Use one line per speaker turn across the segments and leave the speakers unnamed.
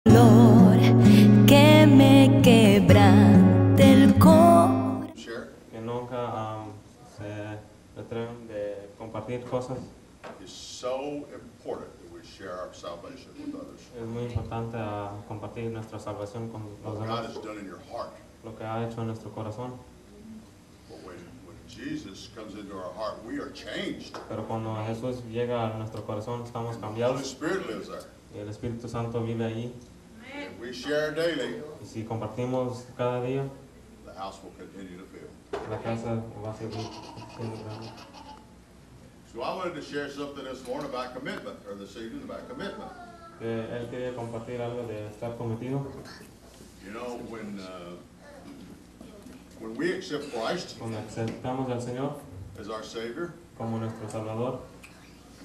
dolor que me quebrante el corazón.
Que nunca se retren de compartir cosas.
It's so important that we share our salvation with others.
Es muy importante compartir nuestra salvación con los
What God
demás,
has done in your heart.
lo que ha hecho en nuestro corazón.
But when Jesus comes into our heart, we are changed.
Pero cuando Jesús llega a nuestro corazón, estamos
The Holy
cambiados
Spirit lives there.
y el Espíritu Santo vive allí.
If we share daily,
Y si compartimos cada día,
the house will continue to fill.
la casa va a seguir siendo grande.
So I wanted to share something this morning about commitment, or this evening about commitment.
Él quería compartir algo de estar cometido.
You know, when we accept Christ
Cuando aceptamos al Señor
as our Savior,
como nuestro Salvador,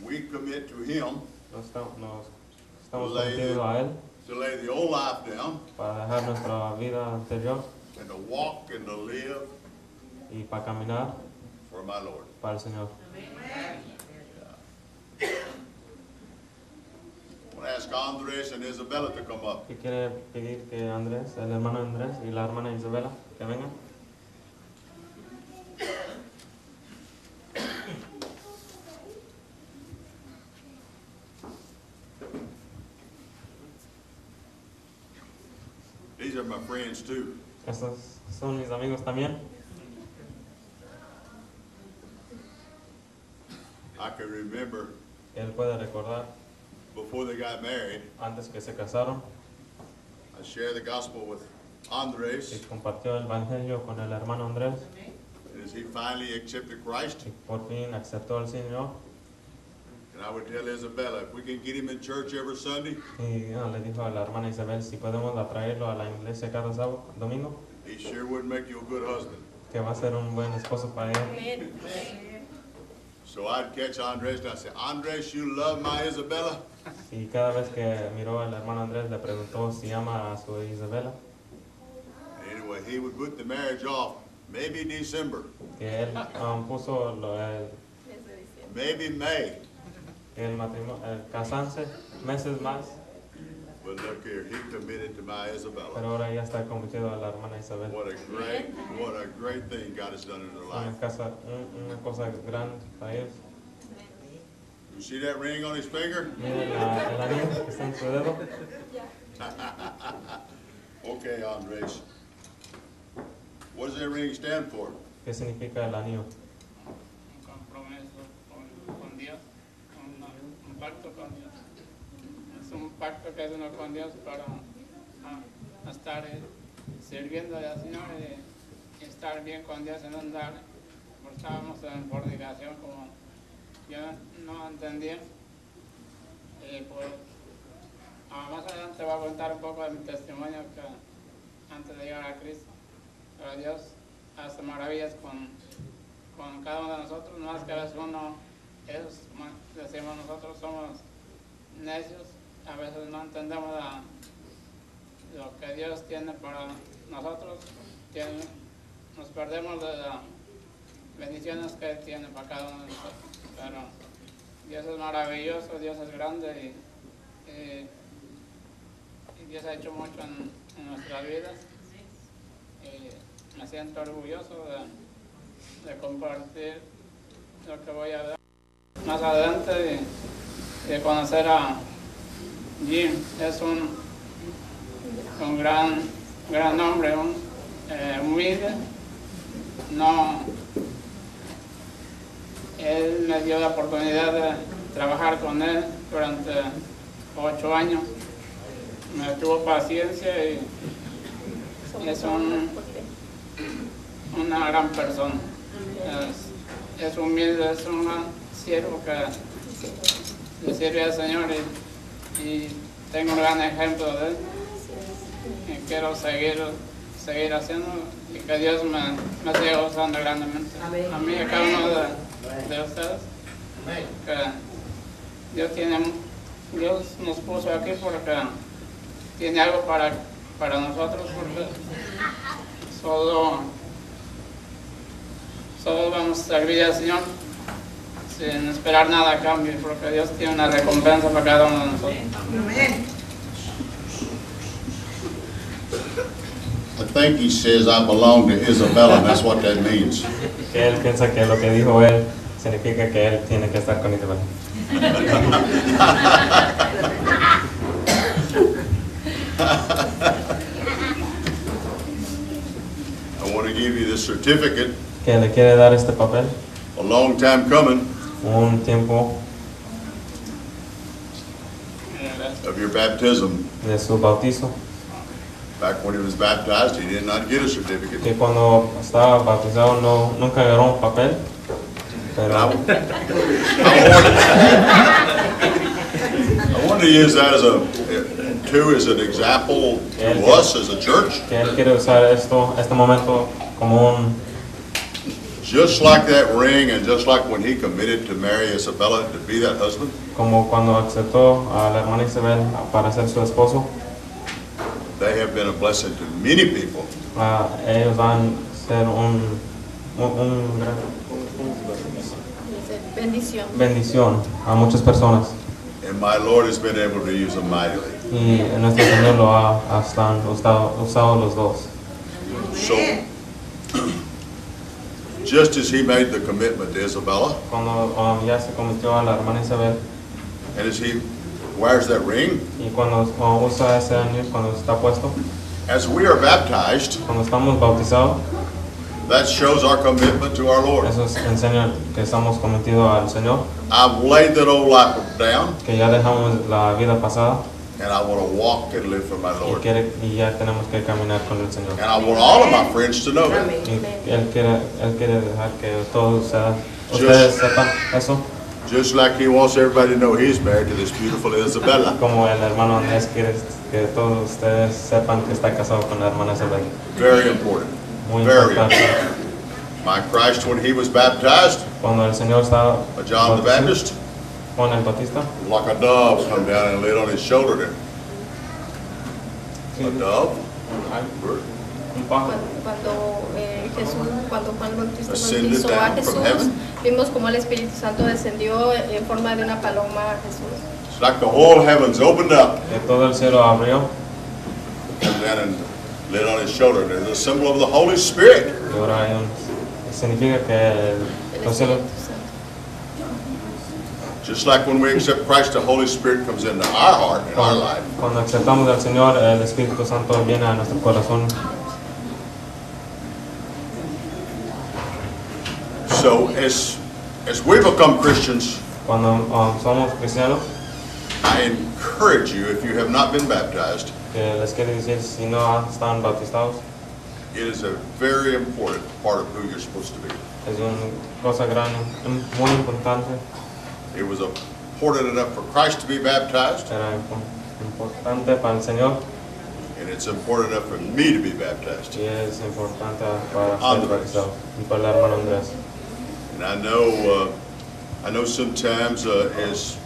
we commit to Him
nos estamos cometidos a Él
to lay the old life down
para dejar nuestra vida anterior
and to walk and to live
y para caminar
for my Lord.
para el Señor.
I want to ask Andres and Isabella to come up.
¿Qué quiere pedir que Andrés, el hermano Andrés y la hermana Isabela, que vengan?
These are my friends too.
Estos son mis amigos también.
I can remember
Él puede recordar
before they got married,
antes que se casaron
I shared the gospel with
y
Andres,
compartió el evangelio con el hermano Andrés
and as he finally accepted Christ,
y por fin aceptó al Señor.
and I would tell Isabella, if we can get him in church every Sunday,
Y le dijo a la hermana Isabel si podemos atraerlo a la iglesia cada sábado, domingo,
he sure would make you a good husband.
que va a ser un buen esposo para él.
So I'd catch Andres and I'd say, Andres, you love my Isabella?
Y cada vez que miró al hermano Andrés le preguntó si ama a su Isabela,
Anyway, he would put the marriage off, maybe December,
que él puso
maybe May.
el matrimonio, el casarse meses más,
But look here, he committed to my
pero
Isabella.
ahora ya está convertido a la hermana Isabel.
What a great thing God has done in their life.
Una cosa grande para ellos.
You see that ring on his finger?
Miren el anillo que está en su dedo.
Okay, Andres. What does that ring stand for?
¿Qué significa el anillo?
Un compromiso con Dios, un pacto con Dios. Es un pacto que hace uno con Dios para estar sirviendo al Señor y estar bien con Dios en andar. Porque estábamos en fornicación, como yo no entendía. Y pues más adelante voy a contar un poco de mi testimonio que antes de llegar a Cristo. Pero Dios hace maravillas con cada uno de nosotros, no es que a veces decimos nosotros somos necios, a veces no entendemos lo que Dios tiene para nosotros, nos perdemos de las bendiciones que Él tiene para cada uno de nosotros, pero Dios es maravilloso, Dios es grande y Dios ha hecho mucho en nuestras vidas. Y me siento orgulloso de compartir lo que voy a dar más adelante y de conocer a Jim. Es un gran hombre, humilde. Él me dio la oportunidad de trabajar con él durante 8 años. Me tuvo paciencia y es una gran persona. Es humilde, es un gran siervo que le sirve al Señor y tengo un gran ejemplo de él. Y quiero seguir haciendo y que Dios me siga usando grandemente. A mí y a cada uno de ustedes. Que Dios nos puso aquí porque tiene algo para nosotros, porque solo vamos a servir al Señor sin esperar nada a cambio, porque Dios tiene una recompensa para cada uno de nosotros.
think he says I belong to Isabella, and that's what that means.
Que él piensa que lo que dijo él significa que él tiene que estar con Isabel.
I want to give you this certificate,
Que le quiere dar este papel,
a long time coming,
un tiempo
of your baptism.
de su bautizo.
Back when he was baptized, he did not get a certificate.
Que cuando estaba bautizado nunca agarró un papel,
And
pero
I want to use that as as an example to us as a church.
que él quiere usar este momento como un,
Just like that ring and just like when he committed to marry Isabella to be that husband,
como cuando aceptó a la hermana Isabel para ser su esposo.
they have been a blessing to many people.
Ellos van a ser un gran
Bendición.
bendición a muchas personas.
And my Lord has been able to use them mightily.
Y nuestro Señor lo ha usado los dos.
So, just as he made the commitment to Isabella,
Cuando ya se convirtió a la hermana Isabel
and as he wears that ring,
y cuando usa ese anillo, cuando está puesto,
as we are baptized,
cuando estamos bautizados,
that shows our commitment to our Lord.
eso enseña que estamos cometidos al Señor,
I've laid that old life down,
que ya dejamos la vida pasada
and I want to walk and live for my Lord.
y ya tenemos que caminar con el Señor.
And I want all of my friends to know that.
Y Él quiere dejar que todos ustedes sepan eso,
Just like he wants everybody to know he's married to this beautiful Isabella.
como el hermano Andrés quiere que todos ustedes sepan que está casado con la hermana Isabel.
Very important.
Muy
Very
importante.
important. My Christ, when he was baptized,
Cuando el Señor estaba
John the Baptist,
Juan el Bautista,
like a dove come down and laid on his shoulder there. A dove? Bird.
un pájaro,
Cuando Juan Bautista
Ascended
bautizó a
down from
Jesús,
heaven.
vimos como el Espíritu Santo descendió en forma de una paloma a Jesús.
It's like the whole heavens opened up,
que todo el cielo abrió
come down and laid on his shoulder. There's a symbol of the Holy Spirit.
y ahora significa que
El
los cielos,
Espíritu Santo.
Just like when we accept Christ, the Holy Spirit comes into our heart and our life.
cuando aceptamos al Señor, el Espíritu Santo viene a nuestro corazón.
So as we become Christians,
Cuando somos cristianos,
I encourage you, if you have not been baptized,
que les quiero decir, si no están bautizados,
it is a very important part of who you're supposed to be.
es una cosa grande, muy importante.
It was important enough for Christ to be baptized,
Era importante para el Señor
and it's important enough for me to be baptized.
y es importante para ser
Andrés.
bautizado y para el hermano Andrés.
And I know sometimes as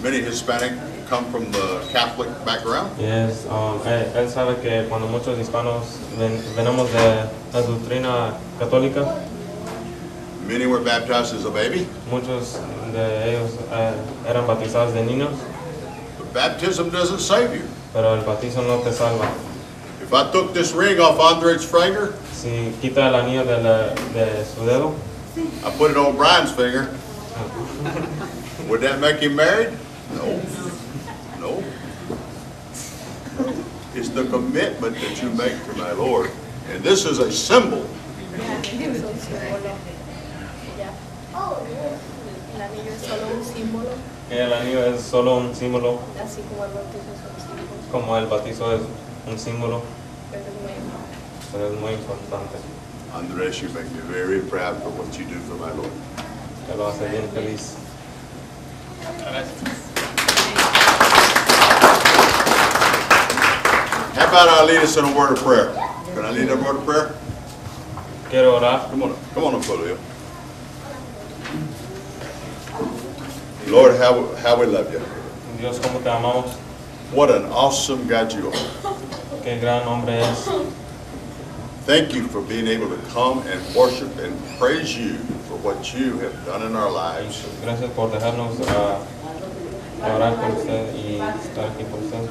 many Hispanic come from the Catholic background,
Y él sabe que cuando muchos hispanos venimos de la doctrina católica,
many were baptized as a baby.
muchos de ellos eran bautizados de niños,
But baptism doesn't save you.
pero el bautizo no te salva.
If I took this ring off Andre's finger,
Si quita el anillo de su dedo,
I put it on Brian's finger, would that make him married? No. No. It's the commitment that you make to my Lord. And this is a symbol.
Es un símbolo. Ya. El anillo es solo un símbolo,
que el anillo es solo un símbolo,
así como el bautizo es un símbolo,
como el bautizo es un símbolo,
pero es muy importante.
pero es muy importante.
Andres, you make me very proud for what you do for my Lord.
Que lo hace bien feliz.
Gracias.
How about I lead us in a word of prayer? Can I lead a word of prayer?
Quiero orar.
Come on, Julio. Lord, how we love you.
Dios, cómo te amamos.
What an awesome God you are.
Qué gran hombre es.
Thank you for being able to come and worship and praise you for what you have done in our lives.
Gracias por dejarnos orar por usted y estar aquí por usted.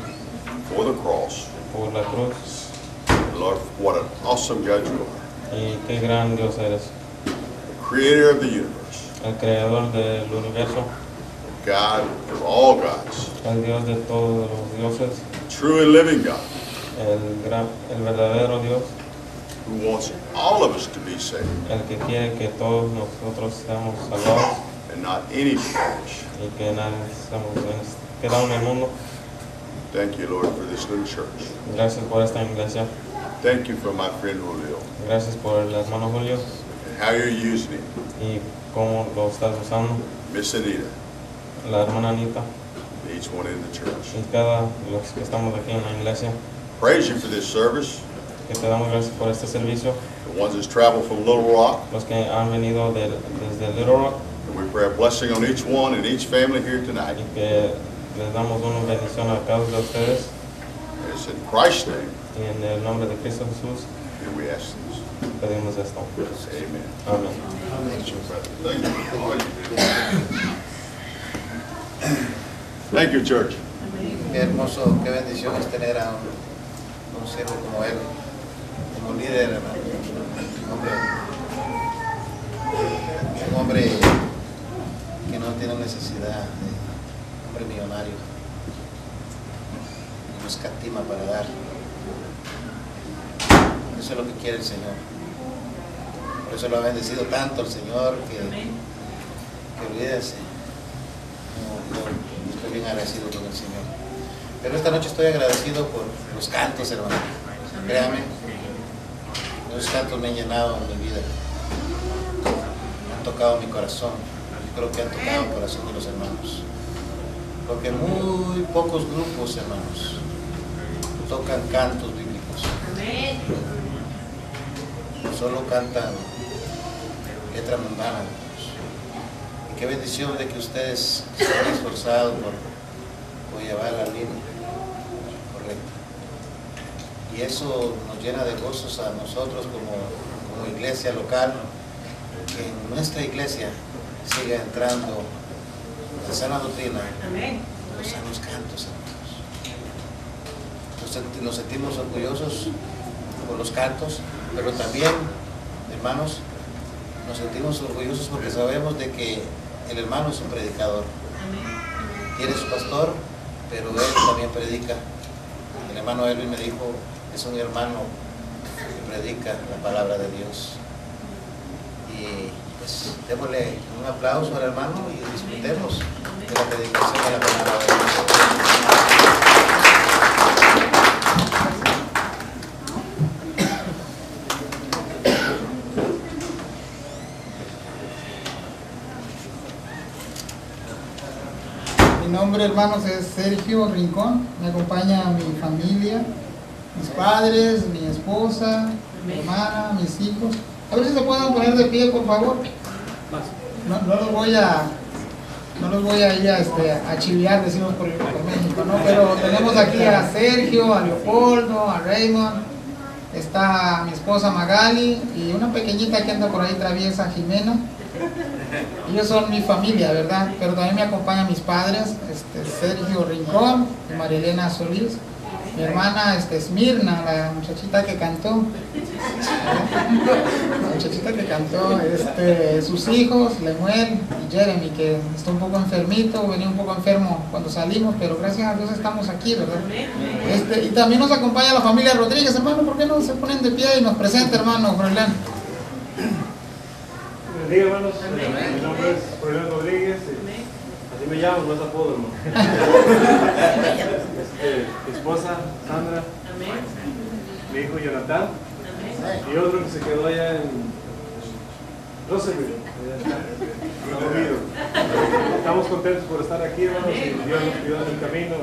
For the cross,
Por la cruz,
the Lord, what an awesome God you are.
Y qué gran Dios eres,
The creator of the universe,
el creador del universo,
God of all gods,
el Dios de todos los dioses,
true and living God,
el verdadero Dios,
who wants all of us to be saved
el que quiere que todos nosotros seamos salvados
and not any perish.
y que nadie seamos quedado en el mundo.
Thank you, Lord, for this little church.
Gracias por esta iglesia,
Thank you for my friend Julio
gracias por el hermano Julio
and how you're using him,
y cómo lo estás usando,
Miss Anita,
la hermana Anita
each one in the church.
y cada los que estamos aquí en la iglesia.
Praise you for this service,
Que te damos gracias por este servicio,
the ones that's traveled from Little Rock,
los que han venido desde Little Rock,
and we pray a blessing on each one and each family here tonight.
y que les damos una bendición a cada uno de ustedes
And it's in Christ's name
y en el nombre de Cristo Jesús
that we ask this.
pedimos esto.
Amen.
Amén.
Thank you, church.
Qué hermoso, qué bendición es tener a un siervo como él, como líder, hermano. Un hombre que no tiene necesidad, un hombre millonario, no escatima para dar. Eso es lo que quiere el Señor. Por eso lo ha bendecido tanto el Señor que olvídense. Yo estoy bien agradecido con el Señor. Pero esta noche estoy agradecido por los cantos, hermano. Créame, esos cantos me han llenado en mi vida. Han tocado mi corazón. Yo creo que han tocado el corazón de los hermanos. Porque muy pocos grupos, hermanos, tocan cantos bíblicos. Solo cantan letra mundana, hermanos. Y qué bendición de que ustedes se han esforzado por llevar la línea correcta. Y eso nos llena de gozos a nosotros como iglesia local, que en nuestra iglesia siga entrando la sana doctrina, los sanos cantos, hermanos. Nos sentimos orgullosos por los cantos, pero también, hermanos, nos sentimos orgullosos porque sabemos de que el hermano es un predicador. Tiene su pastor, pero él también predica. El hermano Elvin me dijo, es un hermano que predica la palabra de Dios. Y pues démosle un aplauso al hermano y disfrutemos de la predicación de la palabra de Dios.
Mi nombre, hermanos, es Sergio Rincón. Me acompaña mi familia, mis padres, mi esposa, mi hermana, mis hijos. A ver si se pueden poner de pie, por favor. No los voy a ir a chiviar, decimos por México, ¿no? Pero tenemos aquí a Sergio, a Leopoldo, a Raymond. Está mi esposa Magali y una pequeñita que anda por ahí traviesa, Jimena. Ellos son mi familia, ¿verdad? Pero también me acompañan mis padres, Sergio Rincón y María Elena Solís. Mi hermana Esmirna, la muchachita que cantó. La muchachita que cantó, sus hijos, Lemuel y Jeremy, que está un poco enfermito, venía un poco enfermo cuando salimos, pero gracias a Dios estamos aquí, ¿verdad? Y también nos acompaña la familia Rodríguez. Hermano, ¿por qué no se ponen de pie y nos presenta, hermano Froilán?
Bendiga, hermanos. Mi nombre es Froilán Rodríguez. Así me llamo, no es apodo, hermano. Mi esposa, Sandra. Mi hijo, Jonathan. Y otro que se quedó allá en Roosevelt. Estamos contentos por estar aquí, hermanos, y Dios nos cuidó en el camino.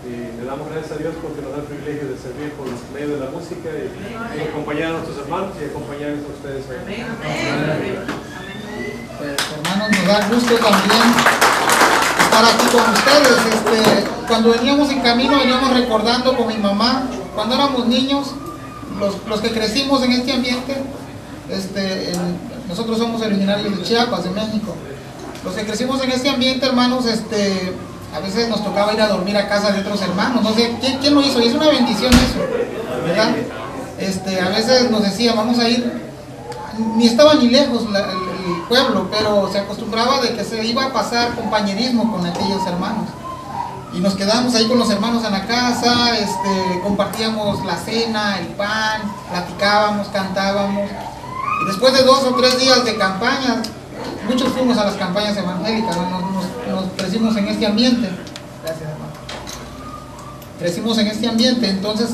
Y le damos gracias a Dios porque nos da el privilegio de servir por medio de la música y acompañar a nuestros hermanos y acompañarles a ustedes.
Pues, hermanos, nos da gusto también estar aquí con ustedes. Cuando veníamos en camino, veníamos recordando con mi mamá, cuando éramos niños, los que crecimos en este ambiente, nosotros somos originarios de Chiapas, de México. Los que crecimos en este ambiente, hermanos, a veces nos tocaba ir a dormir a casa de otros hermanos. No sé, ¿quién lo hizo? Y es una bendición eso, ¿verdad? a veces nos decía, vamos a ir, ni estaba ni lejos el pueblo, pero se acostumbraba de que se iba a pasar compañerismo con aquellos hermanos. Y nos quedábamos ahí con los hermanos en la casa, compartíamos la cena, el pan, platicábamos, cantábamos. Y después de 2 o 3 días de campaña, muchos fuimos a las campañas evangélicas, nos crecimos en este ambiente. Gracias, hermano. Crecimos en este ambiente, entonces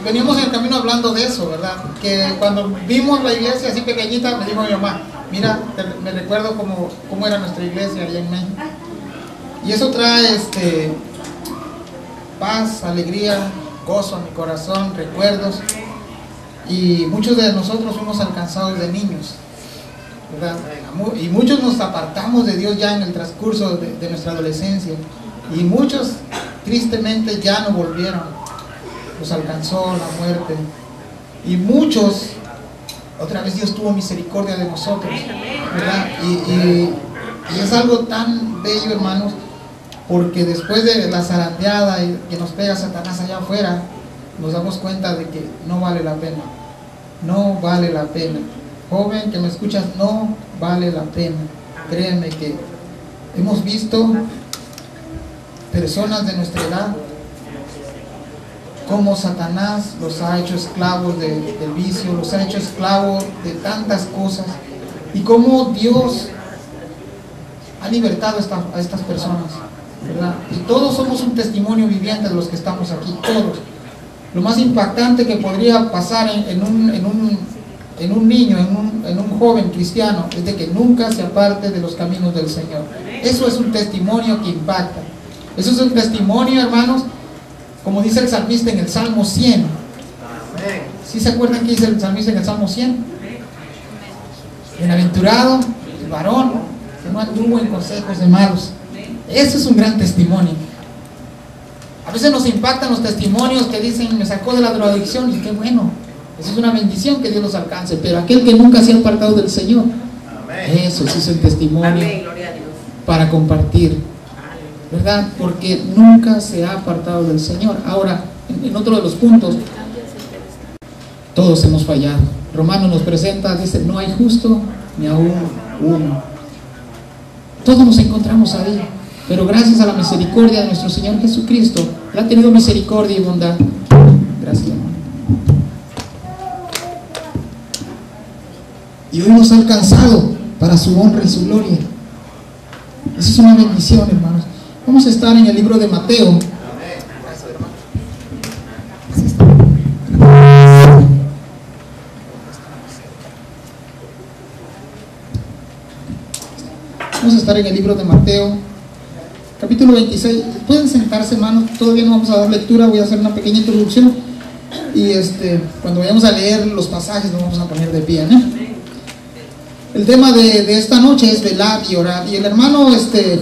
veníamos en el camino hablando de eso, ¿verdad? Que cuando vimos la iglesia así pequeñita, me dijo mi mamá, mira, me recuerdo cómo era nuestra iglesia allá en México. Y eso trae paz, alegría, gozo a mi corazón, recuerdos. Y muchos de nosotros fuimos alcanzados de niños, ¿verdad? Y muchos nos apartamos de Dios ya en el transcurso de nuestra adolescencia. Y muchos tristemente ya no volvieron, los alcanzó la muerte. Y muchos, otra vez Dios tuvo misericordia de nosotros, ¿verdad? Y es algo tan bello, hermanos, porque después de la zarandeada que nos pega Satanás allá afuera, nos damos cuenta de que no vale la pena. No vale la pena. Joven que me escuchas, no vale la pena. Créeme que hemos visto personas de nuestra edad cómo Satanás los ha hecho esclavos del vicio, los ha hecho esclavos de tantas cosas, y cómo Dios ha libertado a estas personas, ¿verdad? Y todos somos un testimonio viviente de los que estamos aquí, todos. Lo más impactante que podría pasar en un niño, en un joven cristiano, es de que nunca se aparte de los caminos del Señor. Eso es un testimonio que impacta. Eso es un testimonio, hermanos, como dice el salmista en el Salmo 100. ¿Sí se acuerdan que dice el salmista en el Salmo 100? Bienaventurado el varón que no anduvo en consejos de malos. Eso es un gran testimonio. A veces nos impactan los testimonios que dicen, me sacó de la drogadicción, y qué bueno. Eso es una bendición, que Dios los alcance. Pero aquel que nunca se ha apartado del Señor, eso sí es un testimonio para compartir, ¿verdad? Porque nunca se ha apartado del Señor. Ahora, en otro de los puntos, todos hemos fallado. Romanos nos presenta, dice, no hay justo ni aún uno. Todos nos encontramos ahí, pero gracias a la misericordia de nuestro Señor Jesucristo, Él ha tenido misericordia y bondad. Gracias, hermano. Y hoy nos ha alcanzado para su honra y su gloria. Esa es una bendición, hermanos. Vamos a estar en el libro de Mateo. Vamos a estar en el libro de Mateo, capítulo 26. Pueden sentarse, hermanos. Todavía no vamos a dar lectura, voy a hacer una pequeña introducción. Y cuando vayamos a leer los pasajes nos vamos a poner de pie, ¿no? El tema de esta noche es velar y orar. Y el hermano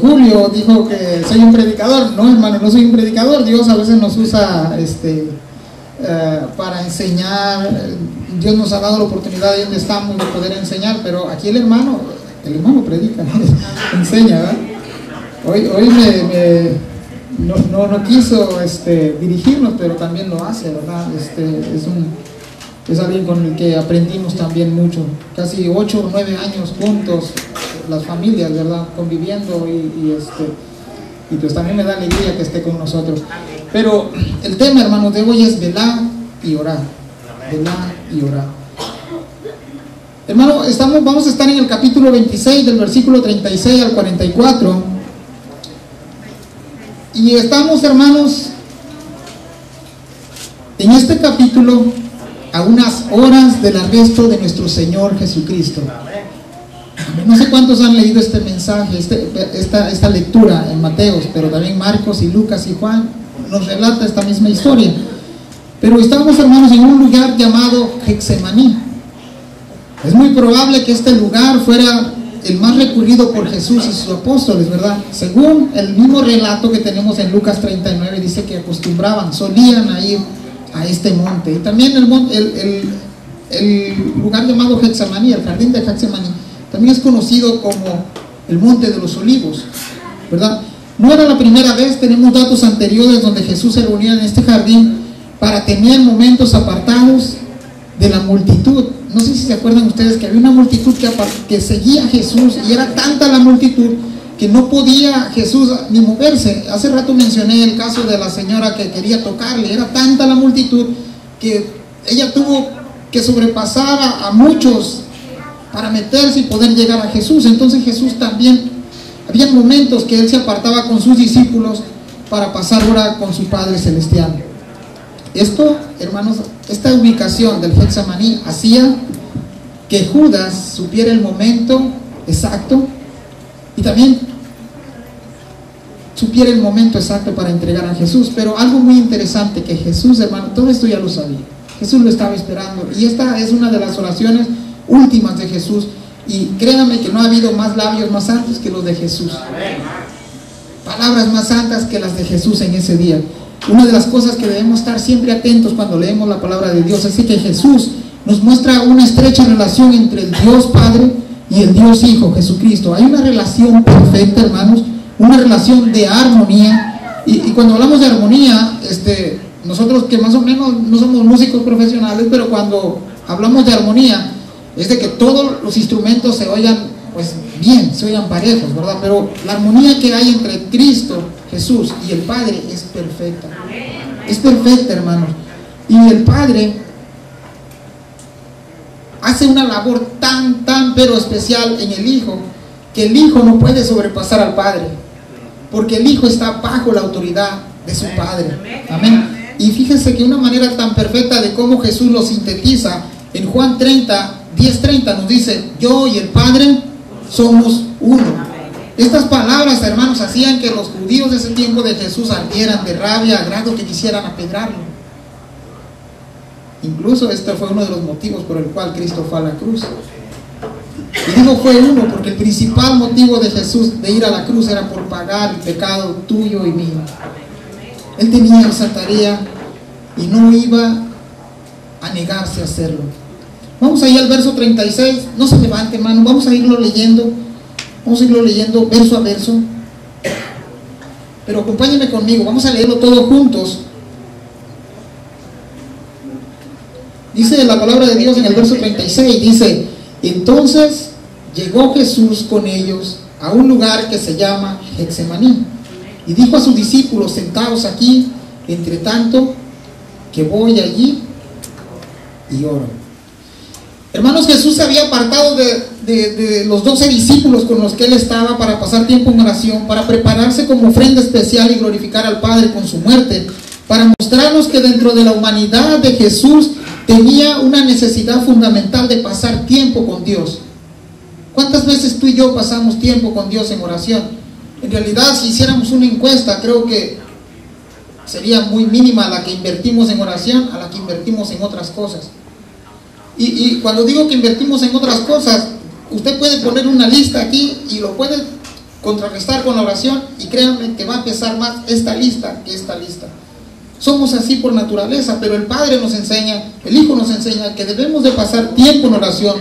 Julio dijo que soy un predicador. No, hermano, no soy un predicador. Dios a veces nos usa para enseñar. Dios nos ha dado la oportunidad de donde estamos de poder enseñar, pero aquí el hermano predica, ¿no? Enseña, ¿verdad? Hoy no quiso dirigirnos, pero también lo hace, ¿verdad? Es alguien con el que aprendimos también mucho, casi 8 o 9 años juntos, las familias, ¿verdad? Conviviendo y pues también me da alegría que esté con nosotros. Pero el tema, hermanos, de hoy es velar y orar. Velar y orar. Hermano, vamos a estar en el capítulo 26 del versículo 36 al 44. Y estamos, hermanos, en este capítulo a unas horas del arresto de nuestro Señor Jesucristo. No sé cuántos han leído este mensaje, esta lectura en Mateos, pero también Marcos y Lucas y Juan nos relata esta misma historia. Pero estamos, hermanos, en un lugar llamado Getsemaní. Es muy probable que este lugar fuera el más recurrido por Jesús y sus apóstoles, ¿verdad? Según el mismo relato que tenemos en Lucas 39, dice que solían ir a este monte. Y también el lugar llamado Getsemaní, el jardín de Getsemaní, también es conocido como el monte de los olivos, ¿verdad? No era la primera vez, tenemos datos anteriores donde Jesús se reunía en este jardín para tener momentos apartados de la multitud. No sé si se acuerdan ustedes que había una multitud que seguía a Jesús, y era tanta la multitud que no podía Jesús ni moverse. Hace rato mencioné el caso de la señora que quería tocarle. Era tanta la multitud que ella tuvo que sobrepasar a muchos para meterse y poder llegar a Jesús. Entonces Jesús también, había momentos que Él se apartaba con sus discípulos para pasar hora con su Padre Celestial. Esto, hermanos, esta ubicación del Getsemaní hacía que Judas supiera el momento exacto y también supiera el momento exacto para entregar a Jesús. Pero algo muy interesante, que Jesús, hermano, todo esto ya lo sabía. Jesús lo estaba esperando, y esta es una de las oraciones últimas de Jesús, y créanme que no ha habido más labios más santos que los de Jesús, palabras más santas que las de Jesús en ese día. Una de las cosas que debemos estar siempre atentos cuando leemos la palabra de Dios, así que Jesús nos muestra una estrecha relación entre el Dios Padre y el Dios Hijo, Jesucristo. Hay una relación perfecta, hermanos, una relación de armonía, y cuando hablamos de armonía, nosotros que más o menos no somos músicos profesionales, pero cuando hablamos de armonía, es de que todos los instrumentos se oigan pues bien, se oigan parejos, ¿verdad? Pero la armonía que hay entre Cristo, Jesús y el Padre es perfecta. Es perfecta, hermanos. Y el Padre hace una labor tan pero especial en el Hijo, que el Hijo no puede sobrepasar al Padre, porque el Hijo está bajo la autoridad de su Padre. Amén. Y fíjense que una manera tan perfecta de cómo Jesús lo sintetiza, en Juan 10:30 nos dice: yo y el Padre somos uno. Estas palabras, hermanos, hacían que los judíos de ese tiempo de Jesús ardieran de rabia, a grado que quisieran apedrarlo. Incluso este fue uno de los motivos por el cual Cristo fue a la cruz. Y digo fue uno porque el principal motivo de Jesús de ir a la cruz era por pagar el pecado tuyo y mío. Él tenía esa tarea y no iba a negarse a hacerlo. Vamos a ir al verso 36. No se levante, hermano, vamos a irlo leyendo. Vamos a irlo leyendo verso a verso. Pero acompáñenme conmigo, vamos a leerlo todos juntos. Dice la palabra de Dios en el verso 36, dice: entonces llegó Jesús con ellos a un lugar que se llama Getsemaní, y dijo a sus discípulos: sentaos aquí, entre tanto que voy allí y oro. Hermanos, Jesús se había apartado de los 12 discípulos con los que Él estaba para pasar tiempo en oración, para prepararse como ofrenda especial y glorificar al Padre con su muerte, para mostrarnos que dentro de la humanidad de Jesús tenía una necesidad fundamental de pasar tiempo con Dios. ¿Cuántas veces tú y yo pasamos tiempo con Dios en oración? En realidad, si hiciéramos una encuesta, creo que sería muy mínima la que invertimos en oración a la que invertimos en otras cosas. Y cuando digo que invertimos en otras cosas, usted puede poner una lista aquí y lo puede contrarrestar con la oración, y créanme que va a pesar más esta lista que esta lista. Somos así por naturaleza, pero el Padre nos enseña, el Hijo nos enseña que debemos de pasar tiempo en oración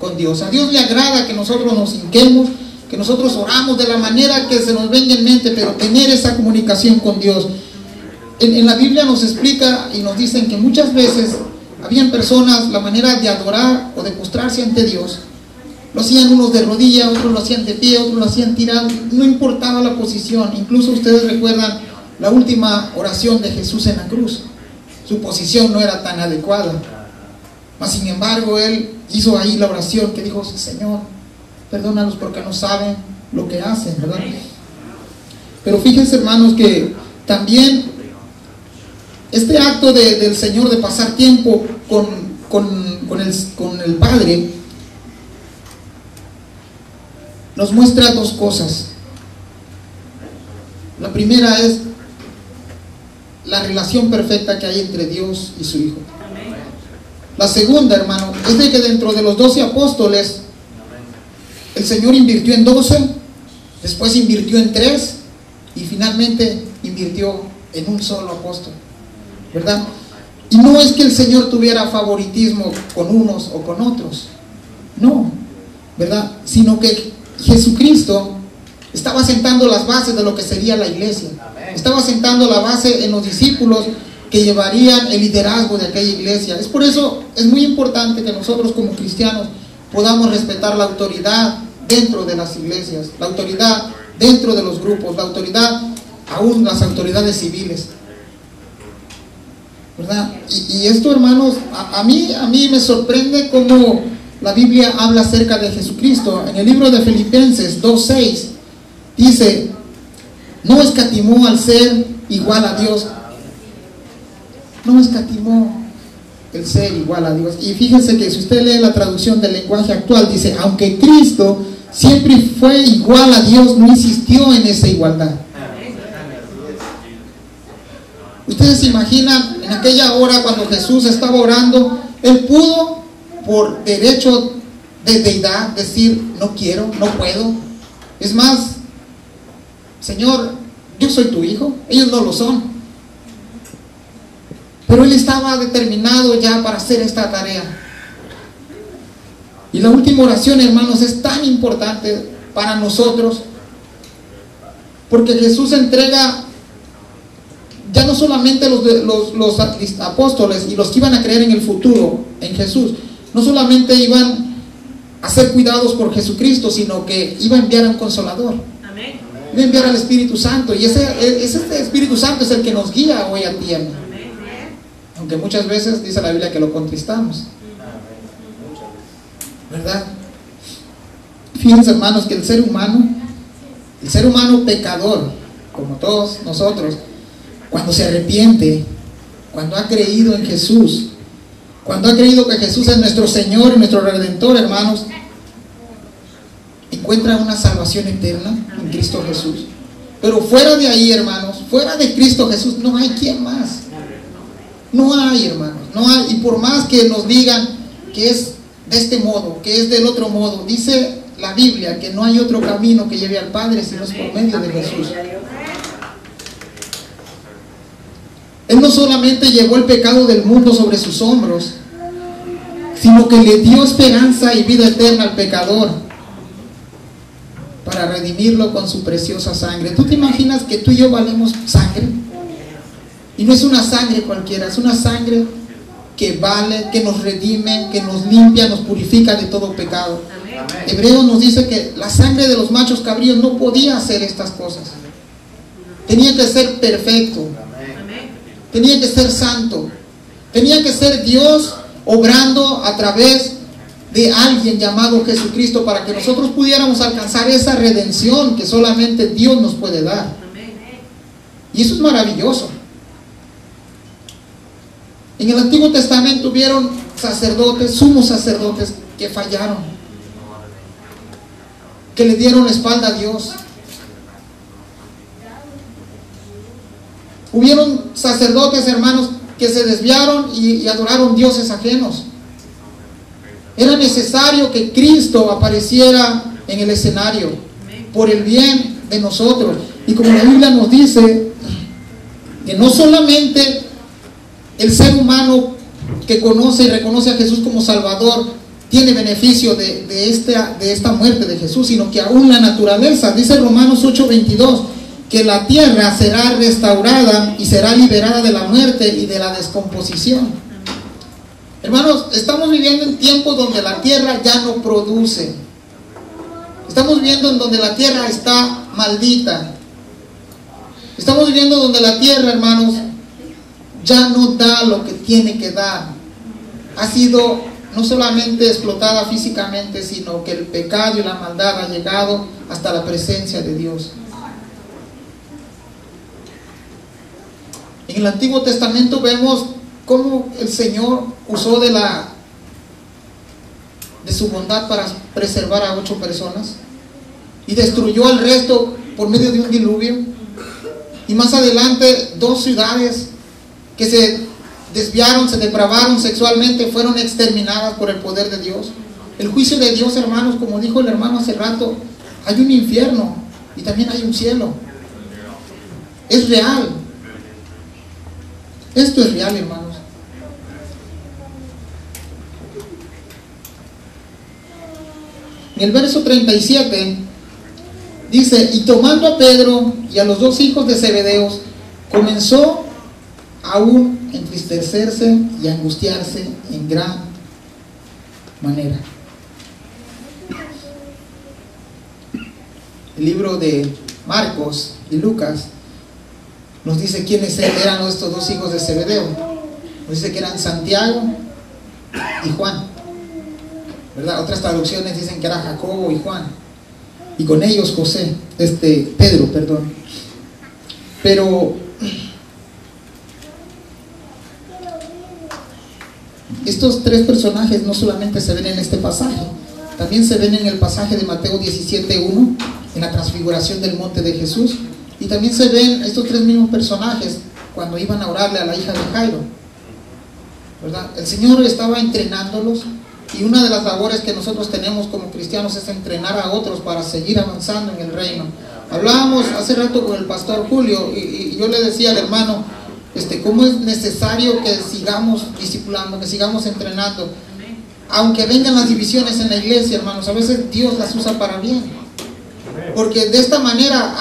con Dios. A Dios le agrada que nosotros nos hinquemos, que nosotros oramos de la manera que se nos venga en mente, pero tener esa comunicación con Dios. En la Biblia nos explica y nos dicen que muchas veces habían personas, la manera de adorar o de postrarse ante Dios, lo hacían unos de rodillas, otros lo hacían de pie, otros lo hacían tirado, no importaba la posición. Incluso ustedes recuerdan la última oración de Jesús en la cruz. Su posición no era tan adecuada, mas sin embargo Él hizo ahí la oración que dijo: Señor, perdónalos porque no saben lo que hacen, ¿verdad? Pero fíjense, hermanos, que también este acto del Señor de pasar tiempo con el Padre nos muestra dos cosas. La primera es la relación perfecta que hay entre Dios y su Hijo. La segunda, hermano, es de que dentro de los 12 apóstoles el Señor invirtió en 12, después invirtió en 3 y finalmente invirtió en un solo apóstol, ¿verdad? Y no es que el Señor tuviera favoritismo con unos o con otros, no, ¿verdad? Sino que Jesucristo estaba sentando las bases de lo que sería la iglesia. Estaba sentando la base en los discípulos que llevarían el liderazgo de aquella iglesia. Es por eso, es muy importante que nosotros como cristianos podamos respetar la autoridad dentro de las iglesias, la autoridad dentro de los grupos, la autoridad, aún las autoridades civiles, ¿verdad? Y esto, hermanos, a mí me sorprende cómo la Biblia habla acerca de Jesucristo. En el libro de Filipenses 2:6 dice: no escatimó al ser igual a Dios. No escatimó el ser igual a Dios. Y fíjense que si usted lee la traducción del lenguaje actual, dice: aunque Cristo siempre fue igual a Dios, no insistió en esa igualdad. Ustedes se imaginan en aquella hora cuando Jesús estaba orando, Él pudo por derecho de deidad decir: no quiero, no puedo. Es más, Señor, yo soy tu hijo, ellos no lo son. Pero Él estaba determinado ya para hacer esta tarea. Y la última oración, hermanos, es tan importante para nosotros, porque Jesús entrega ya no solamente los apóstoles y los que iban a creer en el futuro en Jesús, no solamente iban a ser cuidados por Jesucristo, sino que iba a enviar a un consolador.
Amén.
Iba a enviar al Espíritu Santo, y ese Espíritu Santo es el que nos guía hoy a tierra. Aunque muchas veces dice la Biblia que lo contristamos, ¿verdad? Fíjense, hermanos, que el ser humano pecador, como todos nosotros, cuando se arrepiente, cuando ha creído en Jesús, cuando ha creído que Jesús es nuestro Señor y nuestro Redentor, hermanos, encuentra una salvación eterna en Cristo Jesús. Pero fuera de ahí, hermanos, fuera de Cristo Jesús, no hay quien más. No hay, hermanos, no hay. Y por más que nos digan que es de este modo, que es del otro modo, dice la Biblia que no hay otro camino que lleve al Padre sino es por medio de Jesús. Él no solamente llevó el pecado del mundo sobre sus hombros, sino que le dio esperanza y vida eterna al pecador para redimirlo con su preciosa sangre. ¿Tú te imaginas que tú y yo valemos sangre? Y no es una sangre cualquiera, es una sangre que vale, que nos redime, que nos limpia, nos purifica de todo pecado. Hebreos nos dice que la sangre de los machos cabríos no podía hacer estas cosas. Tenía que ser perfecto, tenía que ser santo, tenía que ser Dios obrando a través de alguien llamado Jesucristo para que nosotros pudiéramos alcanzar esa redención que solamente Dios nos puede dar. Y eso es maravilloso. En el Antiguo Testamento hubieron sacerdotes, sumos sacerdotes, que fallaron, que le dieron la espalda a Dios. Hubieron sacerdotes, hermanos, que se desviaron y adoraron dioses ajenos. Era necesario que Cristo apareciera en el escenario por el bien de nosotros. Y como la Biblia nos dice, que no solamente el ser humano que conoce y reconoce a Jesús como Salvador tiene beneficio de esta muerte de Jesús, sino que aún la naturaleza, dice Romanos 8:22, que la tierra será restaurada y será liberada de la muerte y de la descomposición. Hermanos, estamos viviendo en tiempos donde la tierra ya no produce. Estamos viviendo en donde la tierra está maldita. Estamos viviendo donde la tierra, hermanos, ya no da lo que tiene que dar. Ha sido no solamente explotada físicamente, sino que el pecado y la maldad ha llegado hasta la presencia de Dios. En el Antiguo Testamento vemos cómo el Señor usó de su bondad para preservar a 8 personas y destruyó al resto por medio de un diluvio. Y más adelante 2 ciudades que se desviaron, se depravaron sexualmente, fueron exterminadas por el poder de Dios. El juicio de Dios, hermanos, como dijo el hermano hace rato, hay un infierno y también hay un cielo. Es real. Esto es real, hermanos. En el verso 37 dice: y tomando a Pedro y a los 2 hijos de Zebedeos, comenzó aún entristecerse y angustiarse en gran manera. El libro de Marcos y Lucas nos dice quiénes eran estos dos hijos de Zebedeo. Nos dice que eran Santiago y Juan, ¿verdad? Otras traducciones dicen que era Jacobo y Juan, y con ellos Pedro, perdón. Pero estos tres personajes no solamente se ven en este pasaje, también se ven en el pasaje de Mateo 17:1, en la transfiguración del monte de Jesús, y también se ven estos tres mismos personajes cuando iban a orarle a la hija de Jairo, ¿verdad? El Señor estaba entrenándolos, y una de las labores que nosotros tenemos como cristianos es entrenar a otros para seguir avanzando en el reino. Hablábamos hace rato con el pastor Julio, y yo le decía al hermano cómo es necesario que sigamos discipulando, que sigamos entrenando, aunque vengan las divisiones en la iglesia, hermanos. A veces Dios las usa para bien, porque de esta manera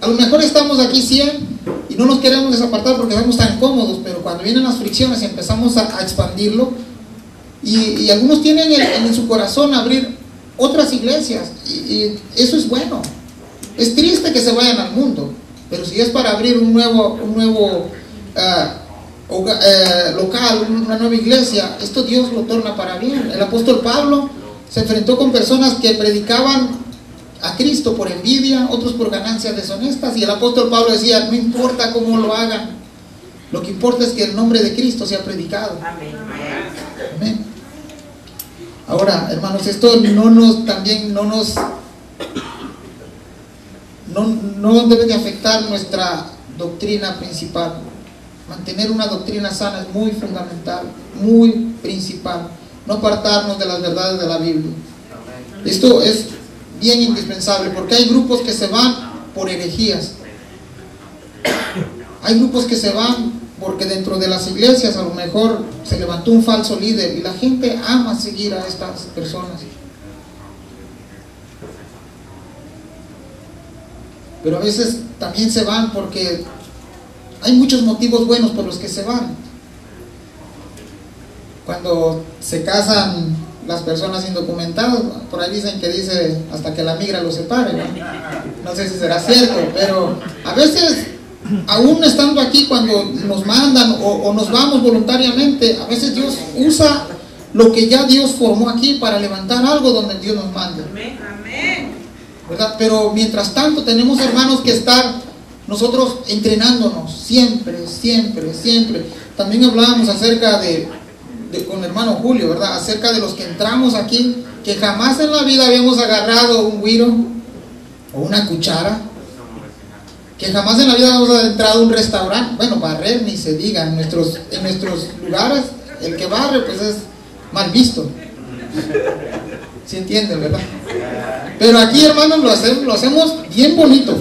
a lo mejor estamos aquí 100 y no nos queremos desapartar porque estamos tan cómodos, pero cuando vienen las fricciones empezamos a expandirlo, y algunos tienen en su corazón abrir otras iglesias, y eso es bueno. Es triste que se vayan al mundo, pero si es para abrir un nuevo local, una nueva iglesia, esto Dios lo torna para bien. El apóstol Pablo se enfrentó con personas que predicaban a Cristo por envidia, otros por ganancias deshonestas, y el apóstol Pablo decía: no importa cómo lo hagan, lo que importa es que el nombre de Cristo sea predicado. Amén. Amén. Ahora, hermanos, esto no debe de afectar nuestra doctrina principal. Mantener una doctrina sana es muy fundamental, muy principal. No apartarnos de las verdades de la Biblia. Esto es bien indispensable, porque hay grupos que se van por herejías. Hay grupos que se van porque dentro de las iglesias a lo mejor se levantó un falso líder, y la gente ama seguir a estas personas. Pero a veces también se van porque hay muchos motivos buenos por los que se van. Cuando se casan las personas indocumentadas, por ahí dicen que dice hasta que la migra los separe, ¿no? No sé si será cierto, pero a veces, aún estando aquí, cuando nos mandan o nos vamos voluntariamente, a veces Dios usa lo que ya Dios formó aquí para levantar algo donde Dios nos mande. ¿Verdad? Pero mientras tanto tenemos, hermanos, que estar nosotros entrenándonos siempre, siempre, siempre. También hablábamos acerca con el hermano Julio, ¿verdad? Acerca de los que entramos aquí, que jamás en la vida habíamos agarrado un güiro o una cuchara, que jamás en la vida habíamos entrado a un restaurante. Bueno, barrer ni se diga. En nuestros lugares, el que barre pues es mal visto. ¿Sí entienden, verdad? Pero aquí, hermanos, lo hacemos bien bonito.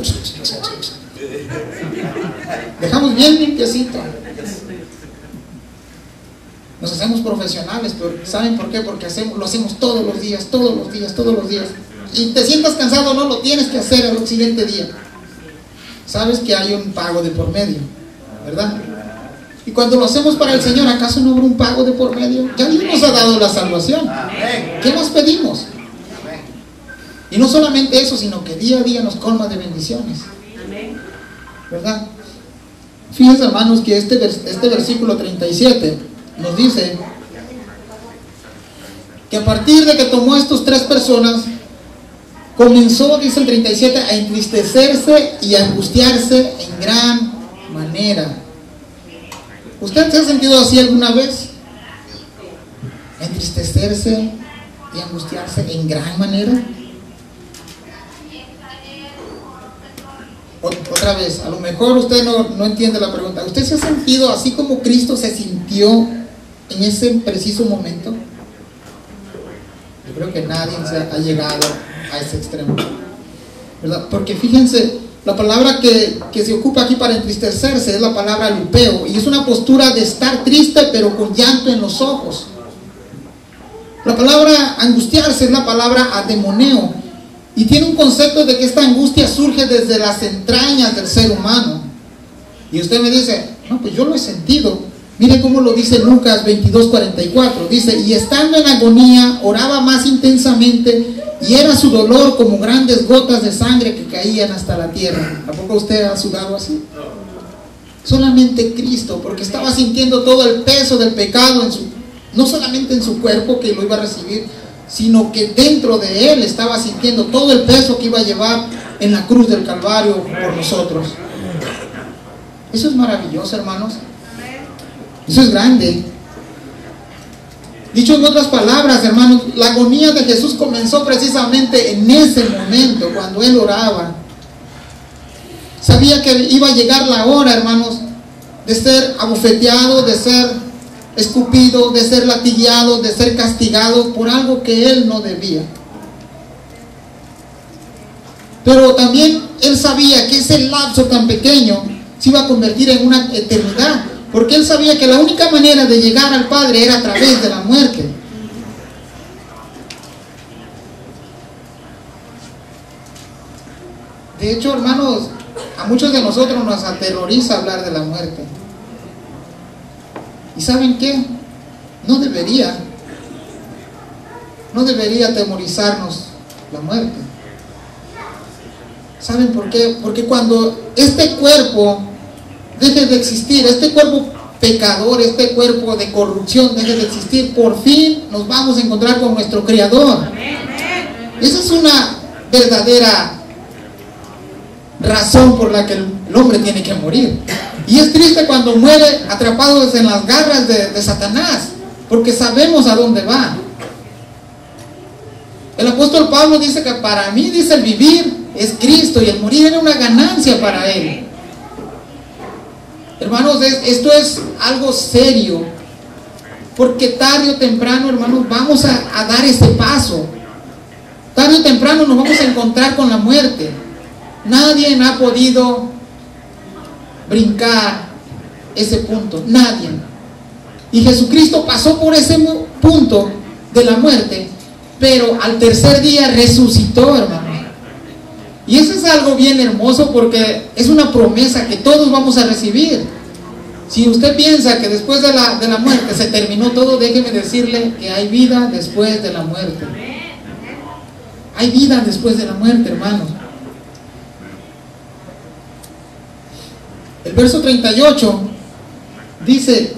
Dejamos bien limpiecito. Nos hacemos profesionales, pero ¿saben por qué? Porque lo hacemos todos los días, todos los días, todos los días. Y te sientas cansado, no lo tienes que hacer al siguiente día. Sabes que hay un pago de por medio, ¿verdad? Y cuando lo hacemos para el Señor, ¿acaso no habrá un pago de por medio? Ya Dios nos ha dado la salvación. ¿Qué más pedimos? Y no solamente eso, sino que día a día nos colma de bendiciones, ¿verdad? Fíjense, hermanos, que este versículo 37 nos dice que a partir de que tomó a estos tres personas, comenzó, dice el 37, a entristecerse y a angustiarse en gran manera. ¿Usted se ha sentido así alguna vez? Entristecerse y angustiarse en gran manera. Otra vez, a lo mejor usted no entiende la pregunta. ¿Usted se ha sentido así como Cristo se sintió en ese preciso momento? Yo creo que nadie ha llegado a ese extremo, ¿verdad? Porque fíjense, la palabra que se ocupa aquí para entristecerse es la palabra lupeo, y es una postura de estar triste pero con llanto en los ojos. La palabra angustiarse es la palabra ademoneo, y tiene un concepto de que esta angustia surge desde las entrañas del ser humano. Y usted me dice: no, pues yo lo he sentido. Mire cómo lo dice Lucas 22:44. Dice, y estando en agonía, oraba más intensamente, y era su dolor como grandes gotas de sangre que caían hasta la tierra. ¿A poco usted ha sudado así? Solamente Cristo, porque estaba sintiendo todo el peso del pecado no solamente en su cuerpo, que lo iba a recibir, sino que dentro de él estaba sintiendo todo el peso que iba a llevar en la cruz del Calvario por nosotros. Eso es maravilloso, hermanos. Eso es grande. Dicho en otras palabras, hermanos, la agonía de Jesús comenzó precisamente en ese momento, cuando él oraba. Sabía que iba a llegar la hora, hermanos, de ser abofeteado, de ser escupido, de ser latigueado, de ser castigado por algo que él no debía. Pero también él sabía que ese lapso tan pequeño se iba a convertir en una eternidad, porque él sabía que la única manera de llegar al Padre era a través de la muerte. De hecho, hermanos, a muchos de nosotros nos aterroriza hablar de la muerte. ¿Y saben qué? No debería atemorizarnos la muerte. ¿Saben por qué? Porque cuando este cuerpo deje de existir, este cuerpo pecador, este cuerpo de corrupción deje de existir, por fin nos vamos a encontrar con nuestro Creador. Esa es una verdadera razón por la que el hombre tiene que morir. Y es triste cuando muere atrapados en las garras de Satanás, porque sabemos a dónde va. El apóstol Pablo dice que para mí, dice, el vivir es Cristo y el morir era una ganancia para él. Hermanos, esto es algo serio, porque tarde o temprano, hermanos, vamos a dar ese paso. Tarde o temprano nos vamos a encontrar con la muerte. Nadie ha podido brincar ese punto, nadie. Y Jesucristo pasó por ese punto de la muerte, pero al tercer día resucitó, hermano. Y eso es algo bien hermoso, porque es una promesa que todos vamos a recibir. Si usted piensa que después de la muerte se terminó todo, déjeme decirle que hay vida después de la muerte. Hay vida después de la muerte, hermano. El verso 38 dice,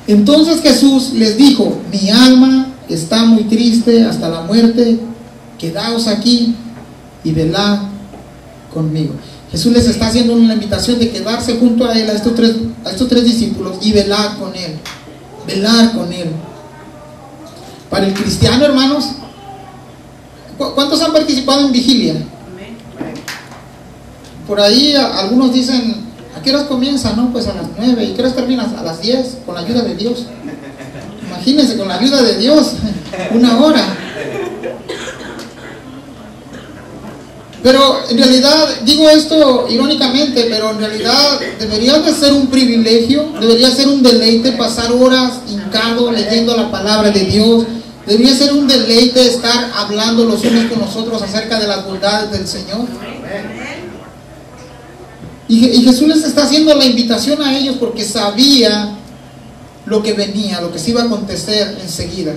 entonces Jesús les dijo, mi alma está muy triste hasta la muerte, quedaos aquí y velad conmigo. Jesús les está haciendo una invitación de quedarse junto a él, a estos tres discípulos, y velar con él, velar con él. Para el cristiano, hermanos, ¿cuántos han participado en vigilia? Por ahí algunos dicen, ¿a qué horas comienza? No, pues a las 9. ¿Y qué horas terminas? A las 10, con la ayuda de Dios. Imagínense, con la ayuda de Dios, 1 hora. Pero en realidad, digo esto irónicamente, pero en realidad debería de ser un privilegio, debería ser un deleite pasar horas hincado leyendo la palabra de Dios. Debería ser un deleite estar hablando los unos con los otros acerca de las bondades del Señor. Y Jesús les está haciendo la invitación a ellos porque sabía lo que venía, lo que se iba a acontecer enseguida.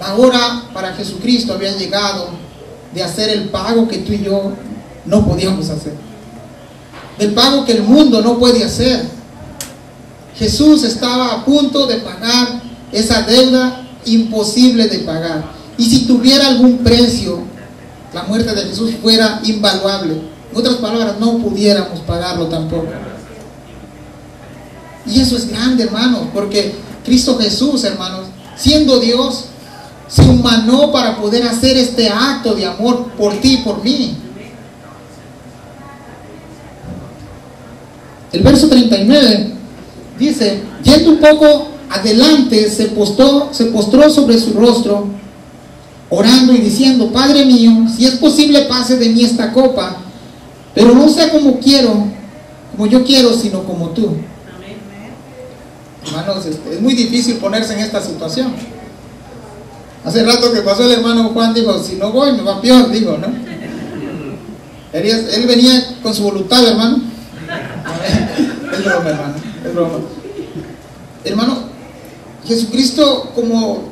La hora para Jesucristo había llegado de hacer el pago que tú y yo no podíamos hacer, del pago que el mundo no puede hacer. Jesús estaba a punto de pagar esa deuda imposible de pagar, y si tuviera algún precio, la muerte de Jesús fuera invaluable. En otras palabras, no pudiéramos pagarlo tampoco. Y eso es grande, hermanos, porque Cristo Jesús, hermanos, siendo Dios, se humanó para poder hacer este acto de amor por ti y por mí. El verso 39 dice, yendo un poco adelante, se postró sobre su rostro, orando y diciendo, Padre mío, si es posible, pase de mí esta copa, pero no sea como yo quiero, sino como tú. Hermanos, es muy difícil ponerse en esta situación. Hace rato que pasó el hermano Juan, dijo, si no voy me va peor, digo, ¿no? Él venía con su voluntad, hermano. Es broma, hermano, es broma. Hermano, Jesucristo, como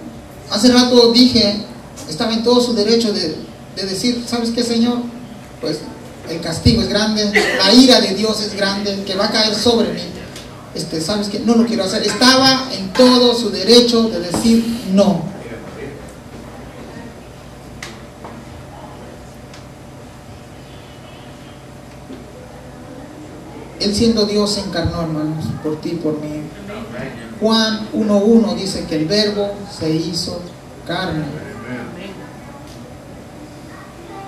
hace rato dije, estaba en todo su derecho de decir, ¿sabes qué, Señor? Pues el castigo es grande, la ira de Dios es grande, que va a caer sobre mí. ¿Sabes qué? No lo quiero hacer. Estaba en todo su derecho de decir no. Él siendo Dios se encarnó, hermanos, por ti y por mí. Juan 1:1 dice que el Verbo se hizo carne.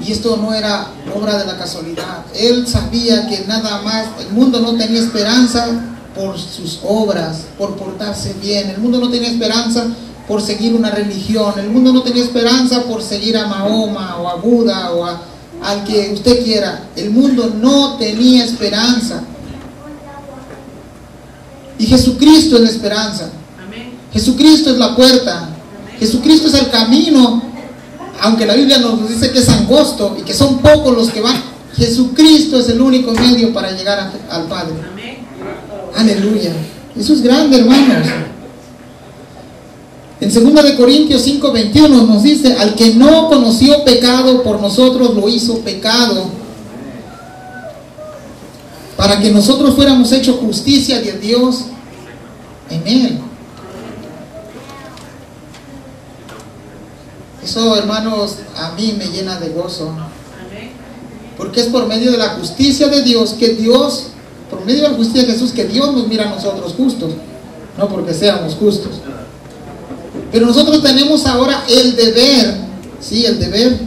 Y esto no era obra de la casualidad. Él sabía que nada más, el mundo no tenía esperanza por sus obras, por portarse bien. El mundo no tenía esperanza por seguir una religión. El mundo no tenía esperanza por seguir a Mahoma o a Buda o al que usted quiera. El mundo no tenía esperanza. Y Jesucristo es la esperanza. Jesucristo es la puerta. Jesucristo es el camino. Aunque la Biblia nos dice que es angosto y que son pocos los que van, Jesucristo es el único medio para llegar al Padre. Aleluya. Eso es grande, hermanos. En 2 de Corintios 5:21 nos dice, al que no conoció pecado, por nosotros lo hizo pecado, para que nosotros fuéramos hechos justicia de Dios en Él. Eso, hermanos, a mí me llena de gozo. Porque es por medio de la justicia de Dios que Dios, por medio de la justicia de Jesús, que Dios nos mira a nosotros justos. No porque seamos justos. Pero nosotros tenemos ahora el deber, sí, el deber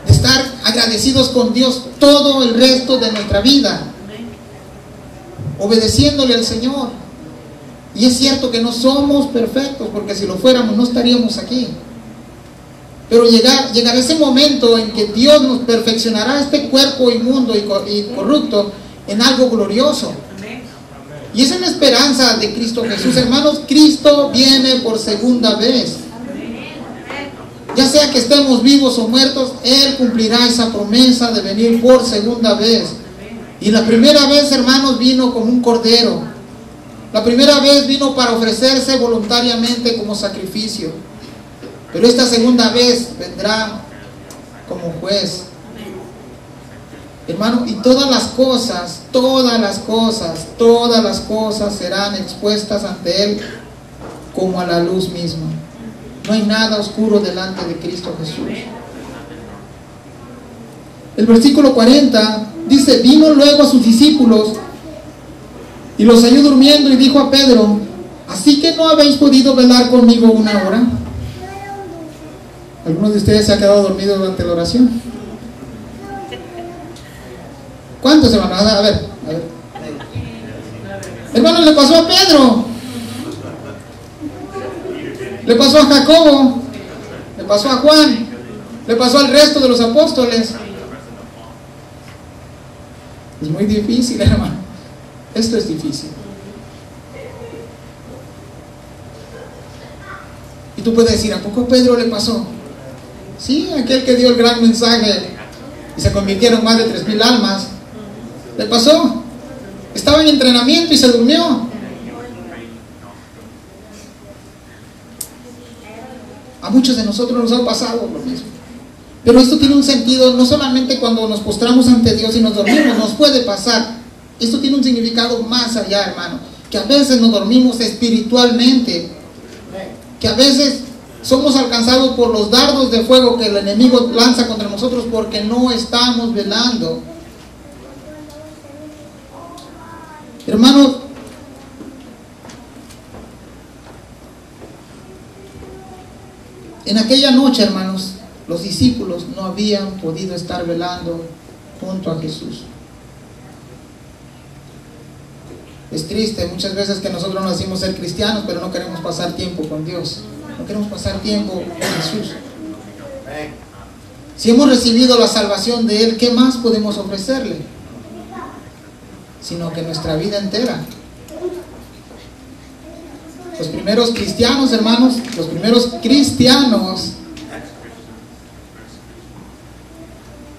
de estar agradecidos con Dios todo el resto de nuestra vida, obedeciéndole al Señor. Y es cierto que no somos perfectos, porque si lo fuéramos no estaríamos aquí. Pero llegará ese momento en que Dios nos perfeccionará este cuerpo inmundo y corrupto en algo glorioso. Y esa es la esperanza de Cristo Jesús. Hermanos, Cristo viene por segunda vez. Ya sea que estemos vivos o muertos, Él cumplirá esa promesa de venir por segunda vez. Y la primera vez, hermanos, vino como un cordero. La primera vez vino para ofrecerse voluntariamente como sacrificio. Pero esta segunda vez vendrá como juez. Hermano, y todas las cosas serán expuestas ante Él como a la luz misma. No hay nada oscuro delante de Cristo Jesús. El versículo 40 dice, vino luego a sus discípulos y los halló durmiendo y dijo a Pedro, ¿así que no habéis podido velar conmigo una hora? ¿Alguno de ustedes se ha quedado dormido durante la oración? ¿Cuántos se van a dar? A ver. Hermanos, le pasó a Pedro, le pasó a Jacobo, le pasó a Juan, le pasó al resto de los apóstoles. Es muy difícil, hermano. Esto es difícil. Y tú puedes decir, ¿a poco a Pedro le pasó? Sí, aquel que dio el gran mensaje y se convirtieron más de 3,000 almas. Le pasó. Estaba en entrenamiento y se durmió. A muchos de nosotros nos ha pasado lo mismo. Pero esto tiene un sentido, no solamente cuando nos postramos ante Dios y nos dormimos, nos puede pasar. Esto tiene un significado más allá, hermano. Que a veces nos dormimos espiritualmente. Que a veces somos alcanzados por los dardos de fuego que el enemigo lanza contra nosotros porque no estamos velando. Hermanos, en aquella noche, hermanos, los discípulos no habían podido estar velando junto a Jesús. Es triste muchas veces que nosotros nos decimos ser cristianos, pero no queremos pasar tiempo con Dios. No queremos pasar tiempo con Jesús. Si hemos recibido la salvación de Él, ¿qué más podemos ofrecerle? Sino que nuestra vida entera. Los primeros cristianos, hermanos, los primeros cristianos,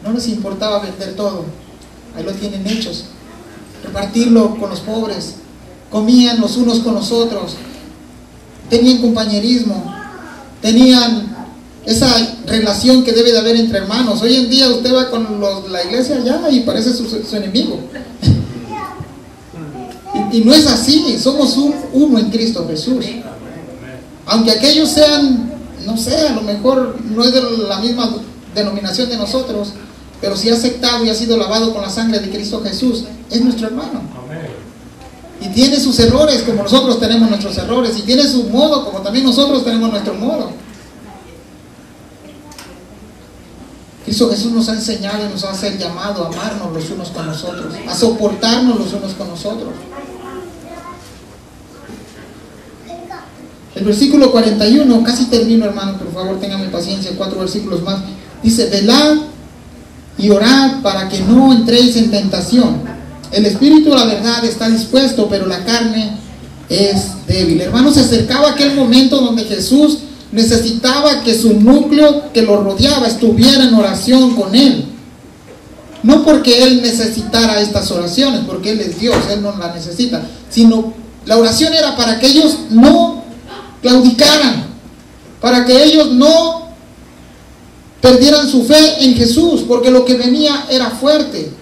no les importaba vender todo. Ahí lo tienen hechos. Repartirlo con los pobres. comían los unos con los otros, tenían compañerismo, tenían esa relación que debe de haber entre hermanos. Hoy en día usted va con la iglesia ya y parece su enemigo. y no es así, somos uno en Cristo Jesús. Aunque aquellos sean, no sé, a lo mejor no es de la misma denominación de nosotros, pero si ha aceptado y ha sido lavado con la sangre de Cristo Jesús, es nuestro hermano. Y tiene sus errores como nosotros tenemos nuestros errores, y tiene su modo como también nosotros tenemos nuestro modo. Cristo Jesús nos ha enseñado y nos hace el llamado a amarnos los unos con los otros, a soportarnos los unos con los otros. El versículo 41, casi termino, hermano, por favor ténganme paciencia, 4 versículos más. Dice: velad y orad para que no entréis en tentación. El espíritu, la verdad, está dispuesto, pero la carne es débil. Hermano, se acercaba aquel momento donde Jesús necesitaba que su núcleo que lo rodeaba estuviera en oración con Él. No porque Él necesitara estas oraciones, porque Él es Dios, Él no las necesita, sino la oración era para que ellos no claudicaran, para que ellos no perdieran su fe en Jesús, porque lo que venía era fuerte.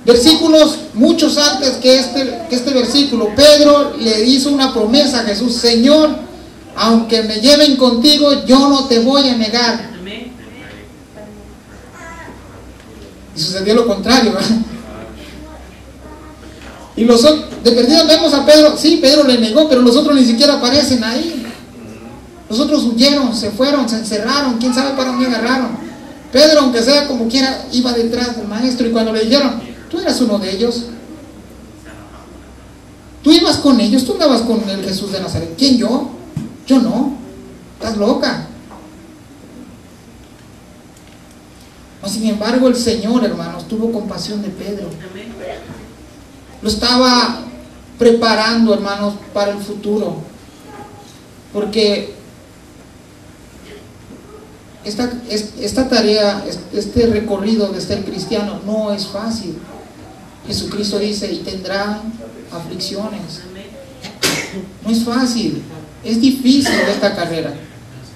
Versículos muchos antes que este versículo, Pedro le hizo una promesa a Jesús: Señor, aunque me lleven contigo, yo no te voy a negar. Y sucedió lo contrario, ¿verdad? Y los otros, de perdida vemos a Pedro, sí, Pedro le negó, pero los otros ni siquiera aparecen ahí. Los otros huyeron, se fueron, se encerraron, quién sabe para dónde agarraron. Pedro, aunque sea como quiera, iba detrás del maestro, y cuando le dijeron: tú eras uno de ellos, tú ibas con ellos, tú andabas con el Jesús de Nazaret. ¿Quién, yo? Yo no, estás loca. No, sin embargo, el Señor, hermanos, tuvo compasión de Pedro. Lo estaba preparando, hermanos, para el futuro, porque esta tarea, este recorrido de ser cristiano no es fácil. Jesucristo dice: y tendrán aflicciones. No es fácil, es difícil esta carrera.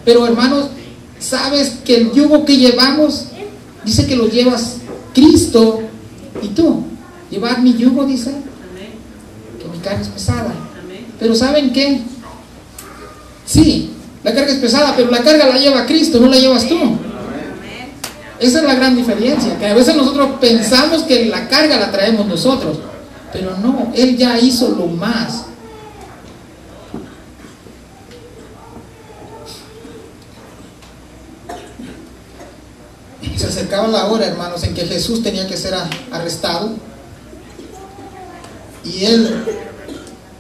Pero, hermanos, ¿sabes que el yugo que llevamos? Dice que lo llevas Cristo y tú. Llevar mi yugo, dice, que mi carga es pesada. Pero ¿saben qué? Sí, la carga es pesada, pero la carga la lleva Cristo, no la llevas tú. Esa es la gran diferencia, que a veces nosotros pensamos que la carga la traemos nosotros, pero no, Él ya hizo lo más. Se acercaba la hora, hermanos, en que Jesús tenía que ser arrestado, y Él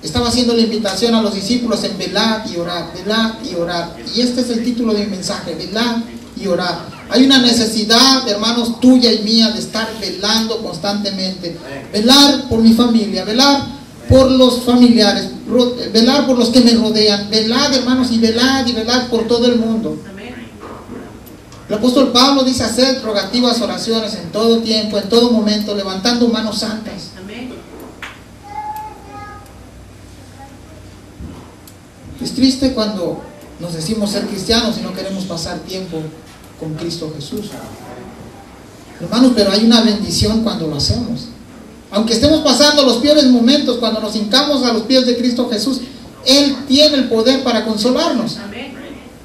estaba haciendo la invitación a los discípulos en velad y orad, velad y orad. Y este es el título de mi mensaje: velad y orad. Hay una necesidad, hermanos, tuya y mía, de estar velando constantemente. Velar por mi familia, velar por los familiares, velar por los que me rodean. Velad, hermanos, y velad por todo el mundo. El apóstol Pablo dice: hacer rogativas oraciones en todo tiempo, en todo momento, levantando manos santas. Es triste cuando nos decimos ser cristianos y no queremos pasar tiempo con Cristo Jesús. Hermanos, pero hay una bendición cuando lo hacemos. Aunque estemos pasando los peores momentos, cuando nos hincamos a los pies de Cristo Jesús, Él tiene el poder para consolarnos.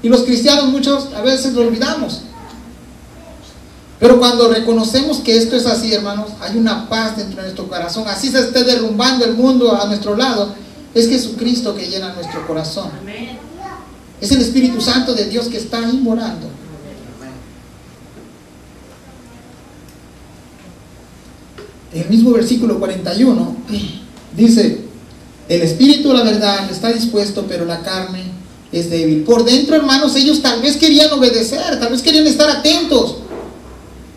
Y los cristianos muchos a veces lo olvidamos. Pero cuando reconocemos que esto es así, hermanos, hay una paz dentro de nuestro corazón. Así se esté derrumbando el mundo a nuestro lado, es Jesucristo que llena nuestro corazón. Es el Espíritu Santo de Dios que está ahí morando. En el mismo versículo 41 dice: el Espíritu, la verdad, está dispuesto, pero la carne es débil. Por dentro, hermanos, ellos tal vez querían obedecer, tal vez querían estar atentos,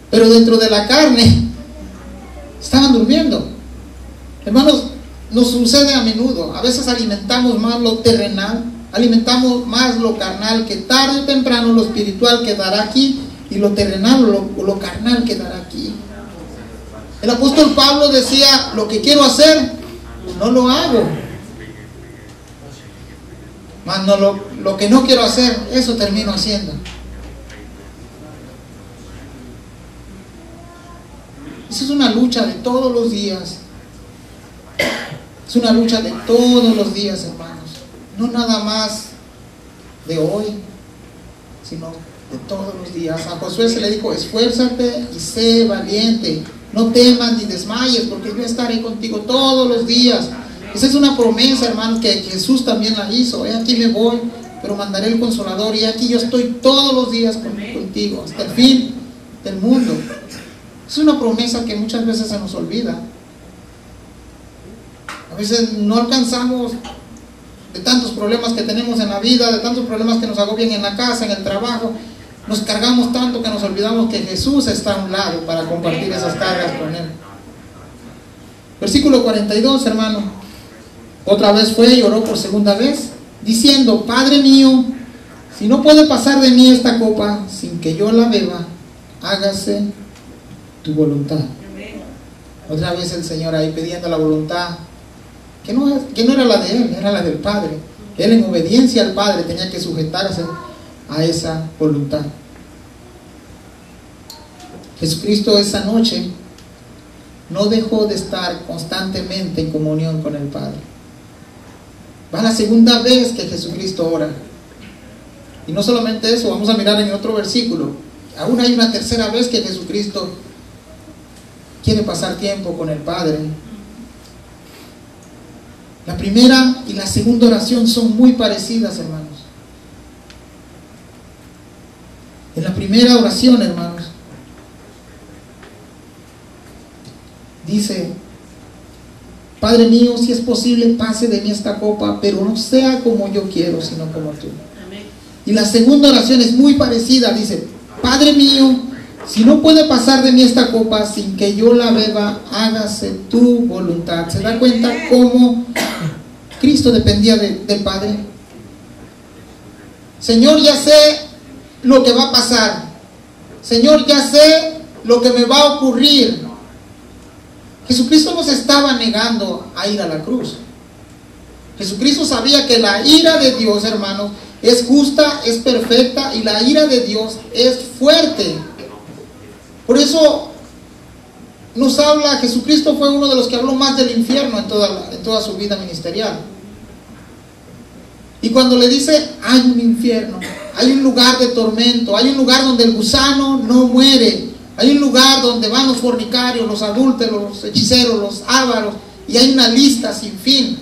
pero dentro de la carne estaban durmiendo. Hermanos, nos sucede a menudo. A veces alimentamos más lo terrenal, alimentamos más lo carnal, que tarde o temprano lo espiritual quedará aquí, y lo terrenal o lo carnal quedará aquí. El apóstol Pablo decía: lo que quiero hacer, no lo hago. Mas no, lo que no quiero hacer, eso termino haciendo. Esa es una lucha de todos los días. Es una lucha de todos los días, hermanos. No nada más de hoy, sino de todos los días. A Josué se le dijo: esfuérzate y sé valiente. No temas ni desmayes, porque yo estaré contigo todos los días. Esa es una promesa, hermanos, que Jesús también la hizo. Aquí me voy, pero mandaré el Consolador, y aquí yo estoy todos los días contigo, hasta el fin del mundo. Es una promesa que muchas veces se nos olvida. A veces no alcanzamos, de tantos problemas que tenemos en la vida, de tantos problemas que nos agobian en la casa, en el trabajo, nos cargamos tanto que nos olvidamos que Jesús está a un lado para compartir esas cargas con Él. Versículo 42, hermano. Otra vez fue y oró por segunda vez, diciendo: Padre mío, si no puede pasar de mí esta copa sin que yo la beba, hágase tu voluntad. Otra vez el Señor ahí pidiendo la voluntad, que no era la de Él, era la del Padre. Él, en obediencia al Padre, tenía que sujetarse a esa voluntad. Jesucristo esa noche no dejó de estar constantemente en comunión con el Padre. Va la segunda vez que Jesucristo ora. Y no solamente eso, vamos a mirar en otro versículo. Aún hay una tercera vez que Jesucristo quiere pasar tiempo con el Padre. La primera y la segunda oración son muy parecidas, hermanos. En la primera oración, hermanos, dice: Padre mío, si es posible, pase de mí esta copa, pero no sea como yo quiero, sino como tú. Amén. Y la segunda oración es muy parecida, dice: Padre mío, si no puede pasar de mí esta copa sin que yo la beba, hágase tu voluntad. ¿Se da cuenta cómo Cristo dependía del Padre? Señor, ya sé lo que va a pasar. Señor, ya sé lo que me va a ocurrir. Jesucristo no se estaba negando a ir a la cruz. Jesucristo sabía que la ira de Dios, hermanos, es justa, es perfecta, y la ira de Dios es fuerte. Por eso nos habla, Jesucristo fue uno de los que habló más del infierno en toda su vida ministerial. Y cuando le dice: hay un infierno, hay un lugar de tormento, hay un lugar donde el gusano no muere, hay un lugar donde van los fornicarios, los adúlteros, los hechiceros, los ávaros, y hay una lista sin fin.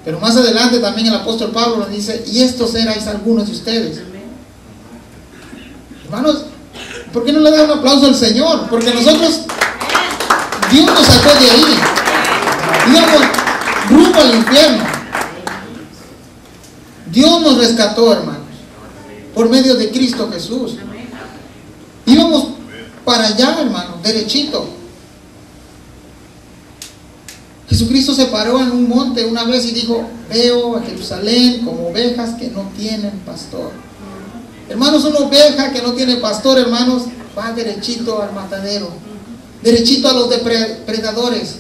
Pero más adelante también el apóstol Pablo nos dice: y estos erais algunos de ustedes. Hermanos, ¿por qué no le dan un aplauso al Señor? Porque nosotros, Dios nos sacó de ahí, íbamos rumbo al infierno. Dios nos rescató, hermanos, por medio de Cristo Jesús. Íbamos para allá, hermanos, derechito. Jesucristo se paró en un monte una vez y dijo: veo a Jerusalén como ovejas que no tienen pastor. Hermanos, una oveja que no tiene pastor, hermanos, va derechito al matadero, derechito a los depredadores.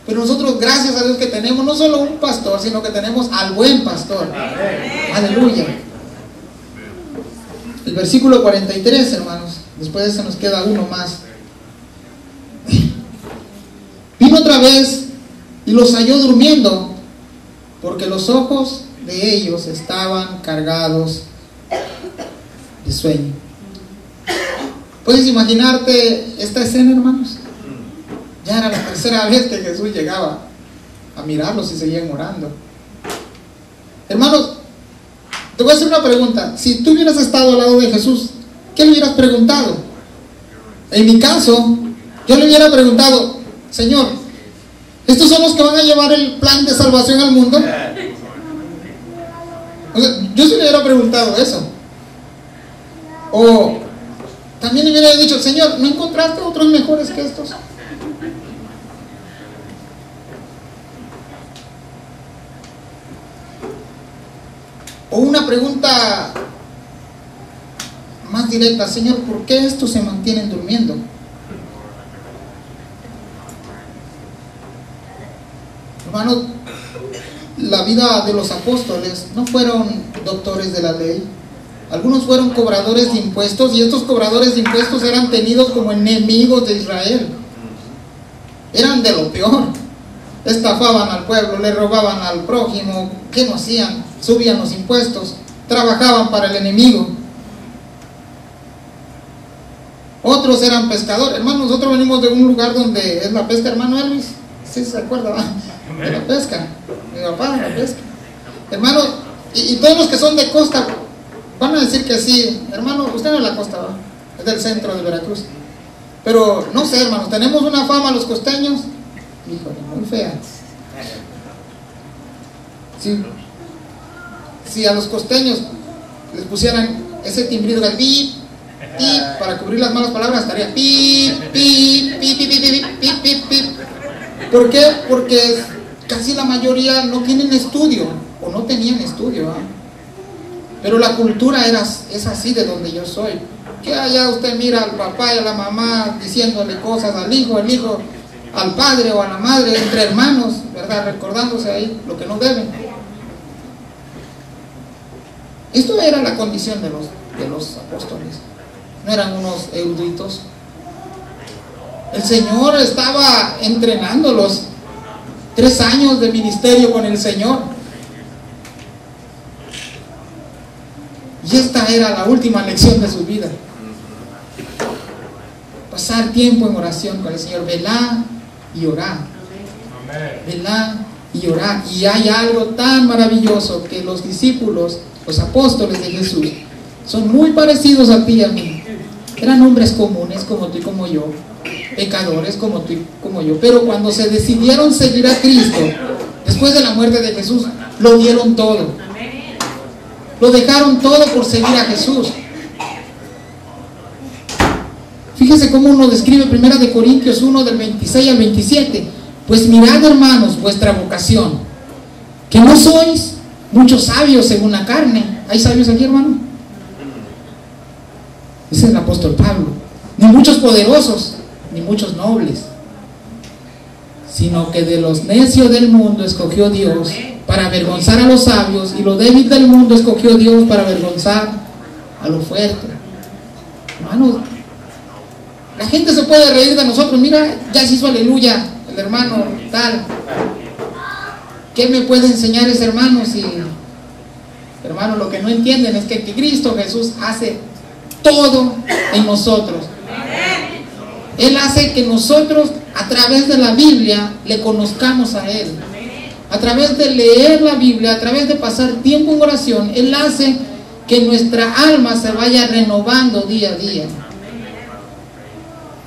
Pero nosotros, gracias a Dios, que tenemos no solo un pastor, sino que tenemos al buen pastor. Aleluya. El versículo 43, hermanos, después de eso nos queda uno más. Vino otra vez y los halló durmiendo, porque los ojos de ellos estaban cargados de sueño. ¿Puedes imaginarte esta escena, hermanos? Ya era la tercera vez que Jesús llegaba a mirarlos y seguían orando. Hermanos, te voy a hacer una pregunta. Si tú hubieras estado al lado de Jesús, ¿qué le hubieras preguntado? En mi caso, yo le hubiera preguntado: Señor, ¿estos son los que van a llevar el plan de salvación al mundo? O sea, yo sí le hubiera preguntado eso. O también le hubiera dicho: Señor, ¿no encontraste otros mejores que estos? O una pregunta más directa: Señor, ¿por qué estos se mantienen durmiendo? vida de los apóstoles no fueron doctores de la ley. Algunos fueron cobradores de impuestos, y estos cobradores de impuestos eran tenidos como enemigos de Israel. Eran de lo peor. Estafaban al pueblo, le robaban al prójimo. ¿Qué no hacían? Subían los impuestos, trabajaban para el enemigo. Otros eran pescadores. Hermano, nosotros venimos de un lugar donde es la pesca, hermano Elvis. ¿Sí se acuerda? De la pesca. Mi papá de la pesca. Hermano, y todos los que son de costa van a decir que sí. Hermano, usted no es de la costa, ¿va? Es del centro de Veracruz. Pero no sé, hermanos, tenemos una fama los costeños, híjole, muy fea. Si a los costeños les pusieran ese timbrido de pip, pip, para cubrir las malas palabras, estaría pip, pip, pip, pip, pip, pip, pip, pip. ¿Por qué? Porque casi la mayoría no tienen estudio, o no tenían estudio, ¿eh? Pero la cultura es así de donde yo soy. Que allá usted mira al papá y a la mamá diciéndole cosas al hijo, el hijo al padre o a la madre, entre hermanos, ¿verdad? Recordándose ahí lo que no deben. Esto era la condición de los apóstoles. No eran unos eruditos. El Señor estaba entrenándolos. 3 años de ministerio con el Señor. Y esta era la última lección de su vida. Pasar tiempo en oración con el Señor. Velá y orá. Velá y orá. Y hay algo tan maravilloso, que los discípulos, los apóstoles de Jesús, son muy parecidos a ti y a mí. Eran hombres comunes como tú y como yo, pecadores como tú y como yo, pero cuando se decidieron seguir a Cristo, después de la muerte de Jesús, lo dieron todo. Lo dejaron todo por seguir a Jesús. Fíjese cómo uno describe 1 Corintios 1 del 26 al 27. Pues mirad, hermanos, vuestra vocación, que no sois muchos sabios según la carne. ¿Hay sabios aquí, hermano? Ese es el apóstol Pablo. Ni muchos poderosos, ni muchos nobles, sino que de los necios del mundo escogió Dios para avergonzar a los sabios, y lo débil del mundo escogió Dios para avergonzar a lo fuerte. Hermanos, la gente se puede reír de nosotros. Mira, ya se hizo aleluya el hermano tal. ¿Qué me puede enseñar ese hermano? Si, hermano, lo que no entienden es que Cristo Jesús hace todo en nosotros. Él hace que nosotros, a través de la Biblia, le conozcamos a Él. A través de leer la Biblia, a través de pasar tiempo en oración, Él hace que nuestra alma se vaya renovando día a día.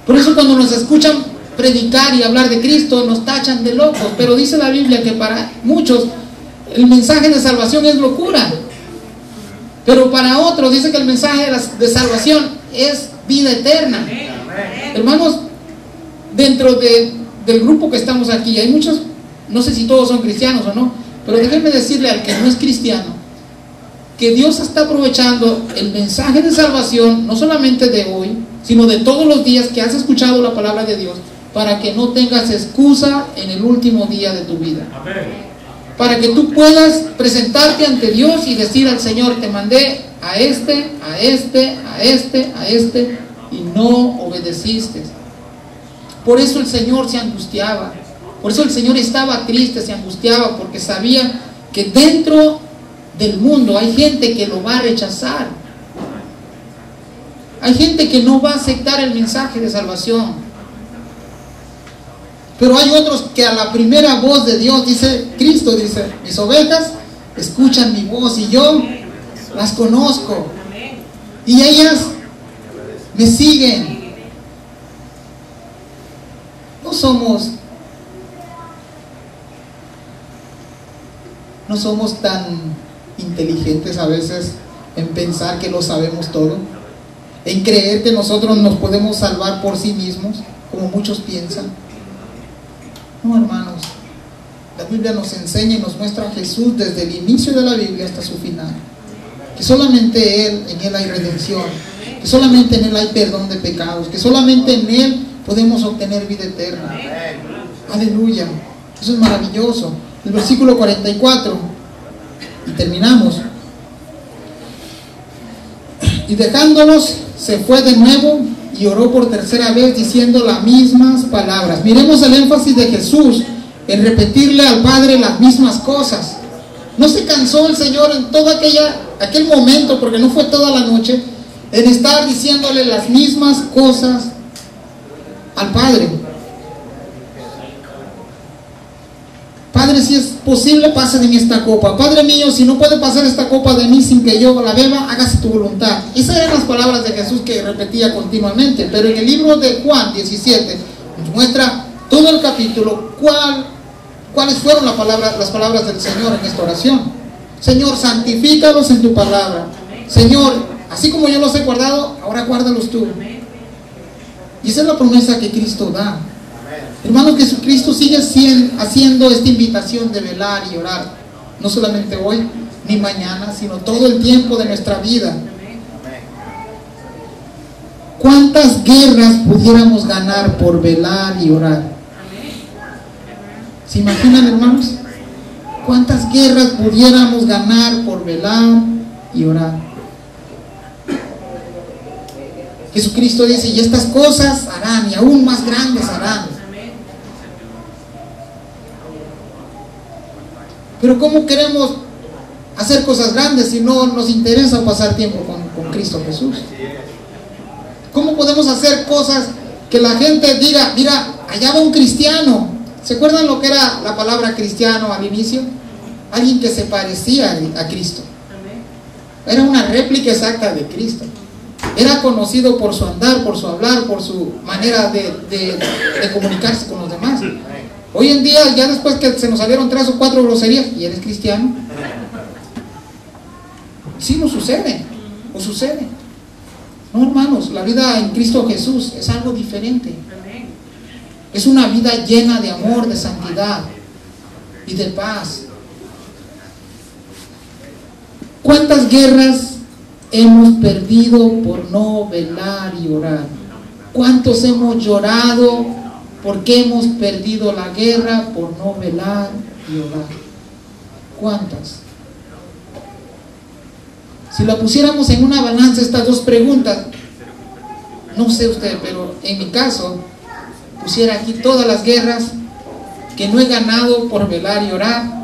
Por eso cuando nos escuchan predicar y hablar de Cristo, nos tachan de locos. Pero dice la Biblia que para muchos el mensaje de salvación es locura. Pero para otros dice que el mensaje de salvación es vida eterna. Hermanos, dentro del grupo que estamos aquí, hay muchos, no sé si todos son cristianos o no, pero déjenme decirle al que no es cristiano, que Dios está aprovechando el mensaje de salvación, no solamente de hoy, sino de todos los días que has escuchado la palabra de Dios, para que no tengas excusa en el último día de tu vida. Para que tú puedas presentarte ante Dios y decir al Señor: te mandé a este, a este, a este, a este, y no obedeciste. Por eso el Señor se angustiaba. Por eso el Señor estaba triste, se angustiaba, porque sabía que dentro del mundo hay gente que lo va a rechazar. Hay gente que no va a aceptar el mensaje de salvación. Pero hay otros que a la primera voz de Dios, dice Cristo, dice: mis ovejas escuchan mi voz y yo las conozco. Y ellas me siguen. No somos tan inteligentes a veces en pensar que lo sabemos todo, en creer que nosotros nos podemos salvar por sí mismos, como muchos piensan. No, hermanos, la Biblia nos enseña y nos muestra a Jesús desde el inicio de la Biblia hasta su final, que solamente en Él hay redención, que solamente en Él hay perdón de pecados, que solamente en Él podemos obtener vida eterna. Aleluya, eso es maravilloso. El versículo 44 y terminamos. Y dejándolos, se fue de nuevo y oró por tercera vez diciendo las mismas palabras. Miremos el énfasis de Jesús en repetirle al Padre las mismas cosas. No se cansó el Señor en todo aquel momento, porque no fue toda la noche, en estar diciéndole las mismas cosas al Padre. Padre, si es posible, pase de mí esta copa. Padre mío, si no puede pasar esta copa de mí sin que yo la beba, hágase tu voluntad. Esas eran las palabras de Jesús que repetía continuamente. Pero en el libro de Juan 17 nos muestra todo el capítulo cuáles fueron las palabras del Señor en esta oración. Señor, santifícalos en tu palabra. Señor, así como yo los he guardado, ahora guárdalos tú. Y esa es la promesa que Cristo da. Hermanos, Jesucristo sigue haciendo esta invitación de velar y orar, no solamente hoy ni mañana, sino todo el tiempo de nuestra vida. ¿Cuántas guerras pudiéramos ganar por velar y orar? ¿Se imaginan, hermanos? ¿Cuántas guerras pudiéramos ganar por velar y orar? Jesucristo dice, y estas cosas harán, y aún más grandes harán. Pero ¿cómo queremos hacer cosas grandes si no nos interesa pasar tiempo con Cristo Jesús? ¿Cómo podemos hacer cosas que la gente diga, mira, allá va un cristiano? ¿Se acuerdan lo que era la palabra cristiano al inicio? Alguien que se parecía a Cristo. Era una réplica exacta de Cristo. Era conocido por su andar, por su hablar, por su manera de comunicarse con los demás. Hoy en día, ya después que se nos salieron 3 o 4 groserías, ¿y eres cristiano? Sí, nos sucede, o sucede. No, hermanos, la vida en Cristo Jesús es algo diferente. Es una vida llena de amor, de santidad y de paz. ¿Cuántas guerras hemos perdido por no velar y orar? ¿Cuántos hemos llorado porque hemos perdido la guerra por no velar y orar? ¿Cuántas? Si la pusiéramos en una balanza estas dos preguntas, no sé usted, pero en mi caso, pusiera aquí todas las guerras que no he ganado por velar y orar,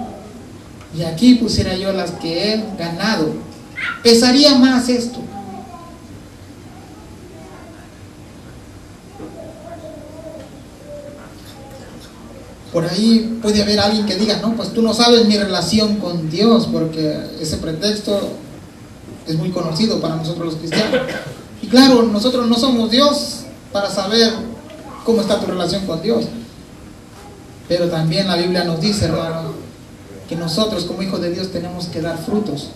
y aquí pusiera yo las que he ganado. Pesaría más esto. Por ahí puede haber alguien que diga, no, pues tú no sabes mi relación con Dios, porque ese pretexto es muy conocido para nosotros los cristianos. Y claro, nosotros no somos Dios para saber cómo está tu relación con Dios. Pero también la Biblia nos dice, hermano, que nosotros como hijos de Dios tenemos que dar frutos.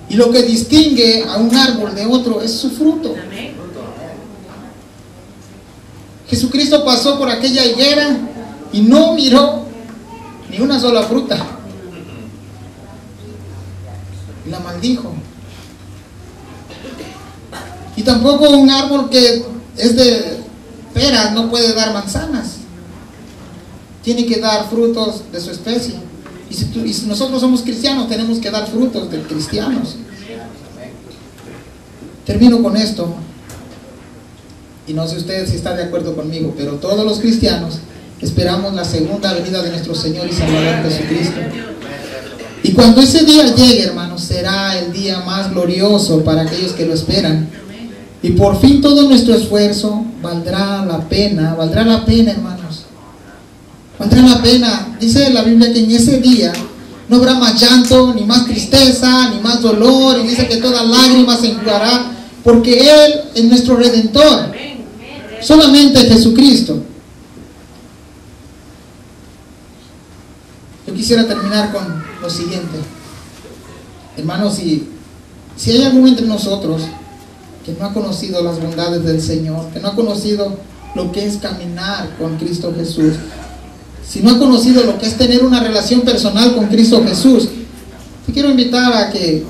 Y lo que distingue a un árbol de otro es su fruto. Jesucristo pasó por aquella higuera y no miró ni una sola fruta. Y la maldijo. Y tampoco un árbol que es de peras no puede dar manzanas. Tiene que dar frutos de su especie. Y si nosotros somos cristianos, tenemos que dar frutos de cristianos. Termino con esto. Y no sé usted si está de acuerdo conmigo, pero todos los cristianos esperamos la segunda venida de nuestro Señor y Salvador Jesucristo. Y cuando ese día llegue, hermanos, será el día más glorioso para aquellos que lo esperan. Y por fin todo nuestro esfuerzo valdrá la pena, hermanos. Valdrá la pena. Dice la Biblia que en ese día no habrá más llanto, ni más tristeza, ni más dolor. Y dice que toda lágrima se enjugará, porque Él es nuestro Redentor. Solamente Jesucristo. Yo quisiera terminar con lo siguiente. Hermanos, si hay alguno entre nosotros que no ha conocido las bondades del Señor, que no ha conocido lo que es caminar con Cristo Jesús, si no ha conocido lo que es tener una relación personal con Cristo Jesús, te quiero invitar a que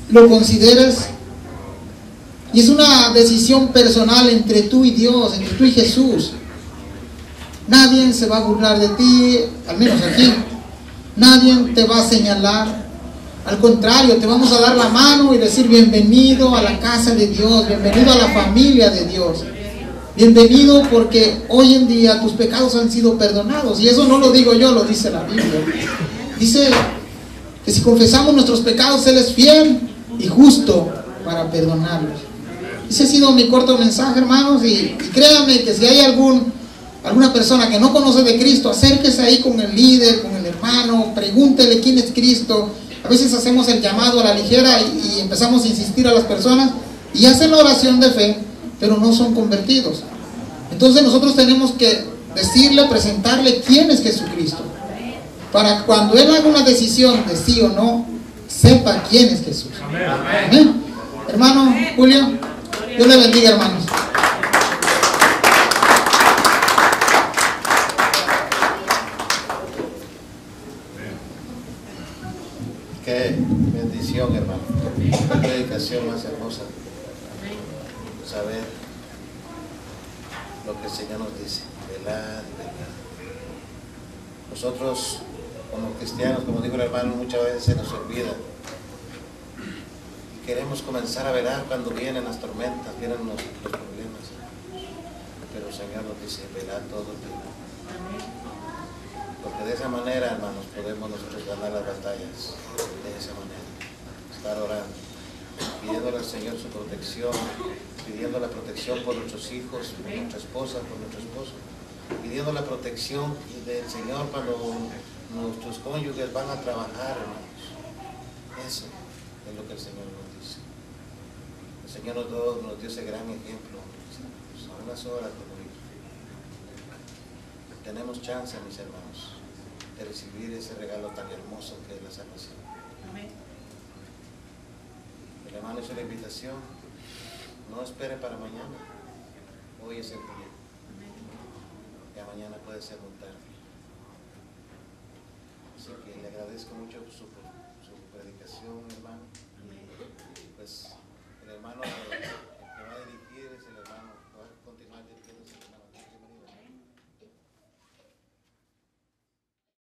lo consideres. Y es una decisión personal entre tú y Dios, entre tú y Jesús. Nadie se va a burlar de ti, al menos aquí. Nadie te va a señalar. Al contrario, te vamos a dar la mano y decir bienvenido a la casa de Dios, bienvenido a la familia de Dios. Bienvenido porque hoy en día tus pecados han sido perdonados. Y eso no lo digo yo, lo dice la Biblia. Dice que si confesamos nuestros pecados, Él es fiel y justo para perdonarlos. Ese ha sido mi corto mensaje, hermanos. Y créanme que si hay alguna persona que no conoce de Cristo, acérquese ahí con el líder, con el hermano, pregúntele quién es Cristo. A veces hacemos el llamado a la ligera y empezamos a insistir a las personas y hacen la oración de fe, pero no son convertidos. Entonces nosotros tenemos que decirle, presentarle quién es Jesucristo, para cuando Él haga una decisión de sí o no, sepa quién es Jesús. Amén. Hermano Julio, Dios le bendiga, hermanos.
Qué bendición, hermano. Qué predicación más hermosa. Saber lo que el Señor nos dice. Velad, velad. Nosotros, como cristianos, como dijo el hermano, muchas veces se nos olvida. Y queremos comenzar a velar cuando vienen las tormentas, vienen los problemas. Pero el Señor nos dice, velad todo el día. Porque de esa manera, hermanos, podemos nosotros ganar las batallas. De esa manera. Estar orando, pidiéndole al Señor su protección, pidiendo la protección por nuestros hijos, por nuestra esposa, por nuestro esposo, pidiendo la protección del Señor cuando nuestros cónyuges van a trabajar, hermanos. Eso es lo que el Señor nos dice. El Señor nos dio ese gran ejemplo, a unas horas de morir. Tenemos chance, mis hermanos, de recibir ese regalo tan hermoso que es la salvación. Amén. El hermano hizo la invitación, no espere para mañana, hoy es el día. Ya mañana puede ser muy tarde. Así que le agradezco mucho su predicación, hermano. Pues el hermano